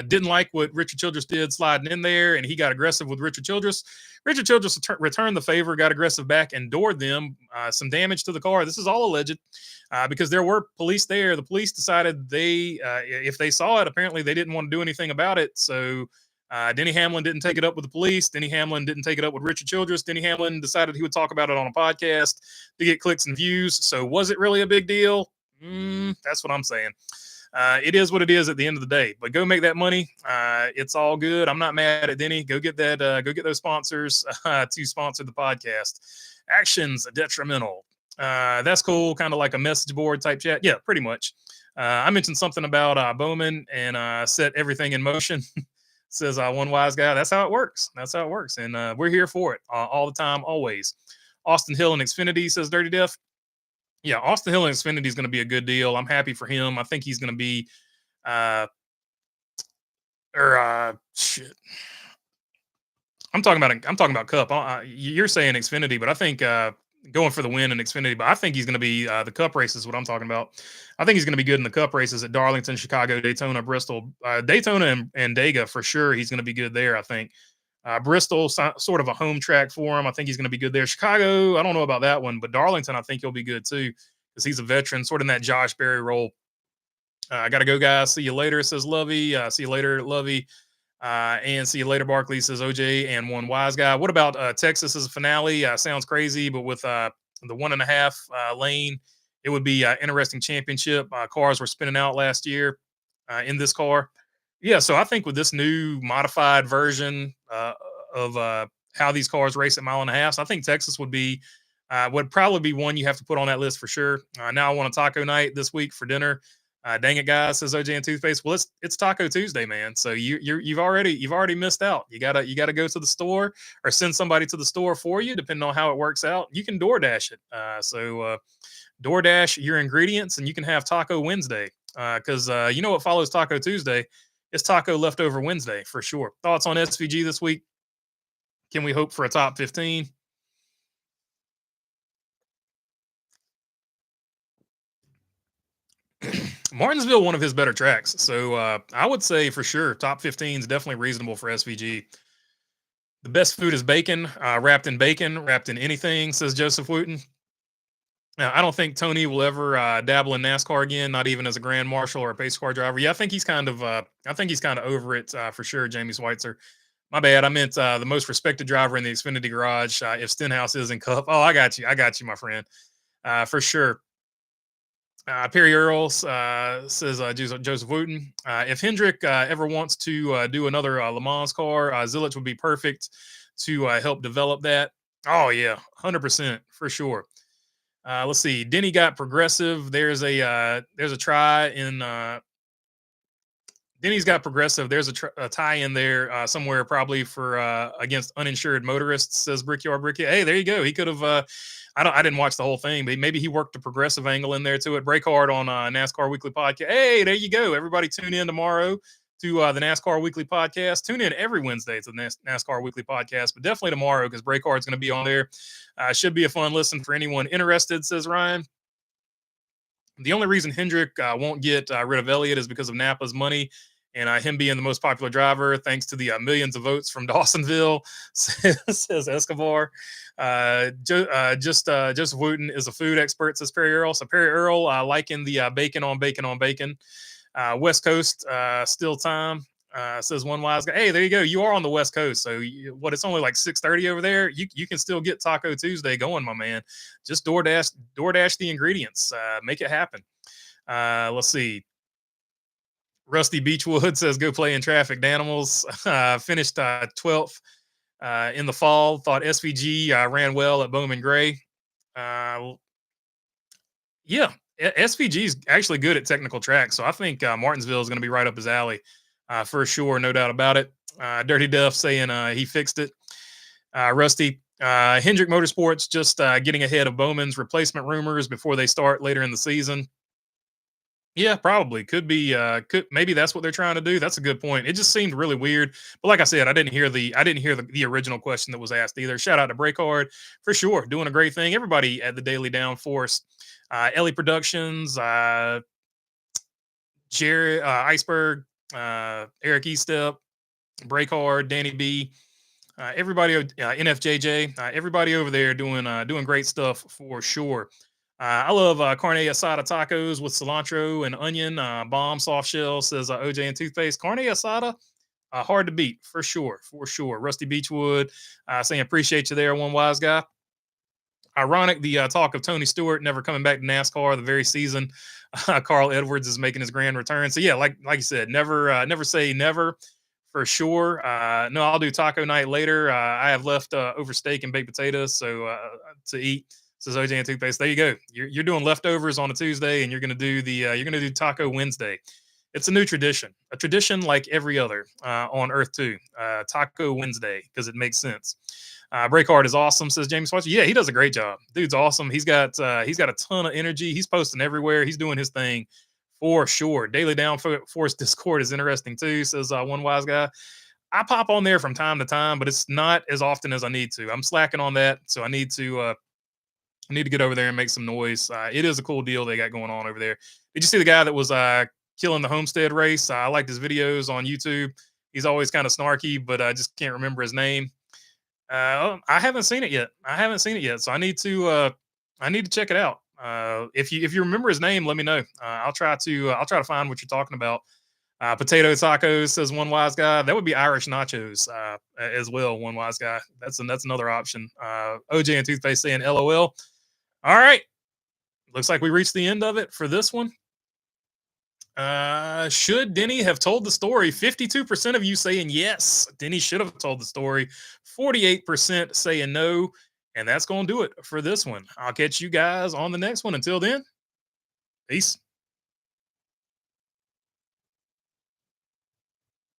didn't like what Richard Childress did sliding in there, and he got aggressive with Richard Childress. Richard Childress returned the favor, got aggressive back, and doored them some damage to the car. This is all alleged because there were police there. The police decided if they saw it, apparently they didn't want to do anything about it. So Denny Hamlin didn't take it up with the police. Denny Hamlin didn't take it up with Richard Childress. Denny Hamlin decided he would talk about it on a podcast to get clicks and views. So was it really a big deal? That's what I'm saying. It is what it is at the end of the day. But go make that money. It's all good. I'm not mad at Denny. Go get that. Go get those sponsors to sponsor the podcast. Actions detrimental. That's cool. Kind of like a message board type chat. Yeah, pretty much. I mentioned something about Bowman and set everything in motion. Says one wise guy. That's how it works. That's how it works. And we're here for it all the time, always. Austin Hill and Xfinity, says Dirty Def. Yeah, Austin Hill and Xfinity is going to be a good deal. I'm happy for him. I think he's going to be, shit. I'm talking about Cup. You're saying Xfinity, but I think going for the win in Xfinity. But I think he's going to be the Cup races. What I'm talking about. I think he's going to be good in the Cup races at Darlington, Chicago, Daytona, Bristol, Daytona, and Dega for sure. He's going to be good there. I think. Bristol, sort of a home track for him. I think he's going to be good there. Chicago, I don't know about that one, but Darlington, I think he'll be good too because he's a veteran, sort of in that Josh Berry role. I got to go, guys. See you later, says Lovey. See you later, Lovey. And see you later, Barkley, says OJ and one wise guy. What about Texas as a finale? Sounds crazy, but with the 1.5 lane, it would be interesting championship. Cars were spinning out last year in this car. Yeah, so I think with this new modified version of how these cars race at 1.5 miles, I think Texas would probably be one you have to put on that list for sure. Now I want a taco night this week for dinner. Dang it, guys, says OJ and Toothpaste. Well, it's Taco Tuesday, man. So you've already missed out. You gotta go to the store or send somebody to the store for you, depending on how it works out. You can DoorDash it. So DoorDash your ingredients, and you can have Taco Wednesday. Because you know what follows Taco Tuesday? It's Taco Leftover Wednesday for sure. Thoughts on SVG this week? Can we hope for a top 15? Martinsville, one of his better tracks. So I would say for sure, top 15 is definitely reasonable for SVG. The best food is bacon, wrapped in anything, says Joseph Wooten. Now, I don't think Tony will ever dabble in NASCAR again, not even as a grand marshal or a pace car driver. Yeah, I think he's kind of over it for sure. Jamie Schweitzer. My bad. I meant the most respected driver in the Xfinity garage. If Stenhouse is in Cup, oh, I got you, my friend, for sure. Perry Earls says Joseph Wooten. If Hendrick ever wants to do another Le Mans car, Zilich would be perfect to help develop that. Oh yeah, 100% for sure. Let's see. Denny got progressive. There's a try in. Denny's got progressive. There's a tie in there somewhere, probably for against uninsured motorists. Says Brickyard. Hey, there you go. He could have. I didn't watch the whole thing, but maybe he worked the progressive angle in there to it. Break hard on NASCAR Weekly Podcast. Hey, there you go. Everybody tune in tomorrow to the NASCAR Weekly Podcast. Tune in every Wednesday to the NASCAR Weekly Podcast, but definitely tomorrow because Break Hard's going to be on there. Should be a fun listen for anyone interested, says Ryan. The only reason Hendrick won't get rid of Elliott is because of Napa's money and him being the most popular driver, thanks to the millions of votes from Dawsonville, says Escobar. Joseph Wooten is a food expert, says Perry Earl. So Perry Earl liking the bacon on bacon on bacon. West Coast still time, says one wise guy. Hey, there you go. You are on the West Coast, so it's only like 6:30 over there. You can still get Taco Tuesday going, my man. Just DoorDash the ingredients. Make it happen. Let's see. Rusty Beechwood says, go play in traffic. Danimals finished 12th in the fall. Thought SVG ran well at Bowman Gray. Yeah, SVG is actually good at technical tracks. So I think Martinsville is going to be right up his alley for sure. No doubt about it. Dirty Duff saying he fixed it. Rusty. Hendrick Motorsports just getting ahead of Bowman's replacement rumors before they start later in the season. Yeah, probably could be. Could maybe that's what they're trying to do. That's a good point. It just seemed really weird. But like I said, I didn't hear the original question that was asked either. Shout out to Breakard for sure, doing a great thing. Everybody at the Daily Downforce, Ellie Productions, Jared Iceberg, Eric Estep, Breakard, Danny B, everybody, NFJJ, everybody over there doing great stuff for sure. I love carne asada tacos with cilantro and onion. Bomb soft shell says OJ and toothpaste. Carne asada, hard to beat for sure, for sure. Rusty Beechwood saying appreciate you there, one wise guy. Ironic the talk of Tony Stewart never coming back to NASCAR the very season Carl Edwards is making his grand return. So yeah, like you said, never say never for sure. No, I'll do taco night later. I have left over steak and baked potatoes, so to eat. Says OJ and toothpaste. There you go. You're doing leftovers on a Tuesday, and you're gonna do Taco Wednesday. It's a new tradition, a tradition like every other on Earth too. Taco Wednesday because it makes sense. Breakheart is awesome, says James Swatcher. Yeah, he does a great job. Dude's awesome. He's got a ton of energy. He's posting everywhere. He's doing his thing for sure. Daily Downforce Discord is interesting too, says one wise guy. I pop on there from time to time, but it's not as often as I need to. I'm slacking on that, so I need to get over there and make some noise. It is a cool deal they got going on over there. Did you see the guy that was killing the Homestead race? I liked his videos on YouTube. He's always kind of snarky, but I just can't remember his name. I haven't seen it yet. So I need to check it out. If you remember his name, let me know. I'll try to find what you're talking about. Potato tacos says one wise guy. That would be Irish nachos as well. One wise guy. That's another option. OJ and toothpaste saying LOL. All right, looks like we reached the end of it for this one. Should Denny have told the story? 52% of you saying yes, Denny should have told the story. 48% saying no. And that's going to do it for this one. I'll catch you guys on the next one. Until then, peace.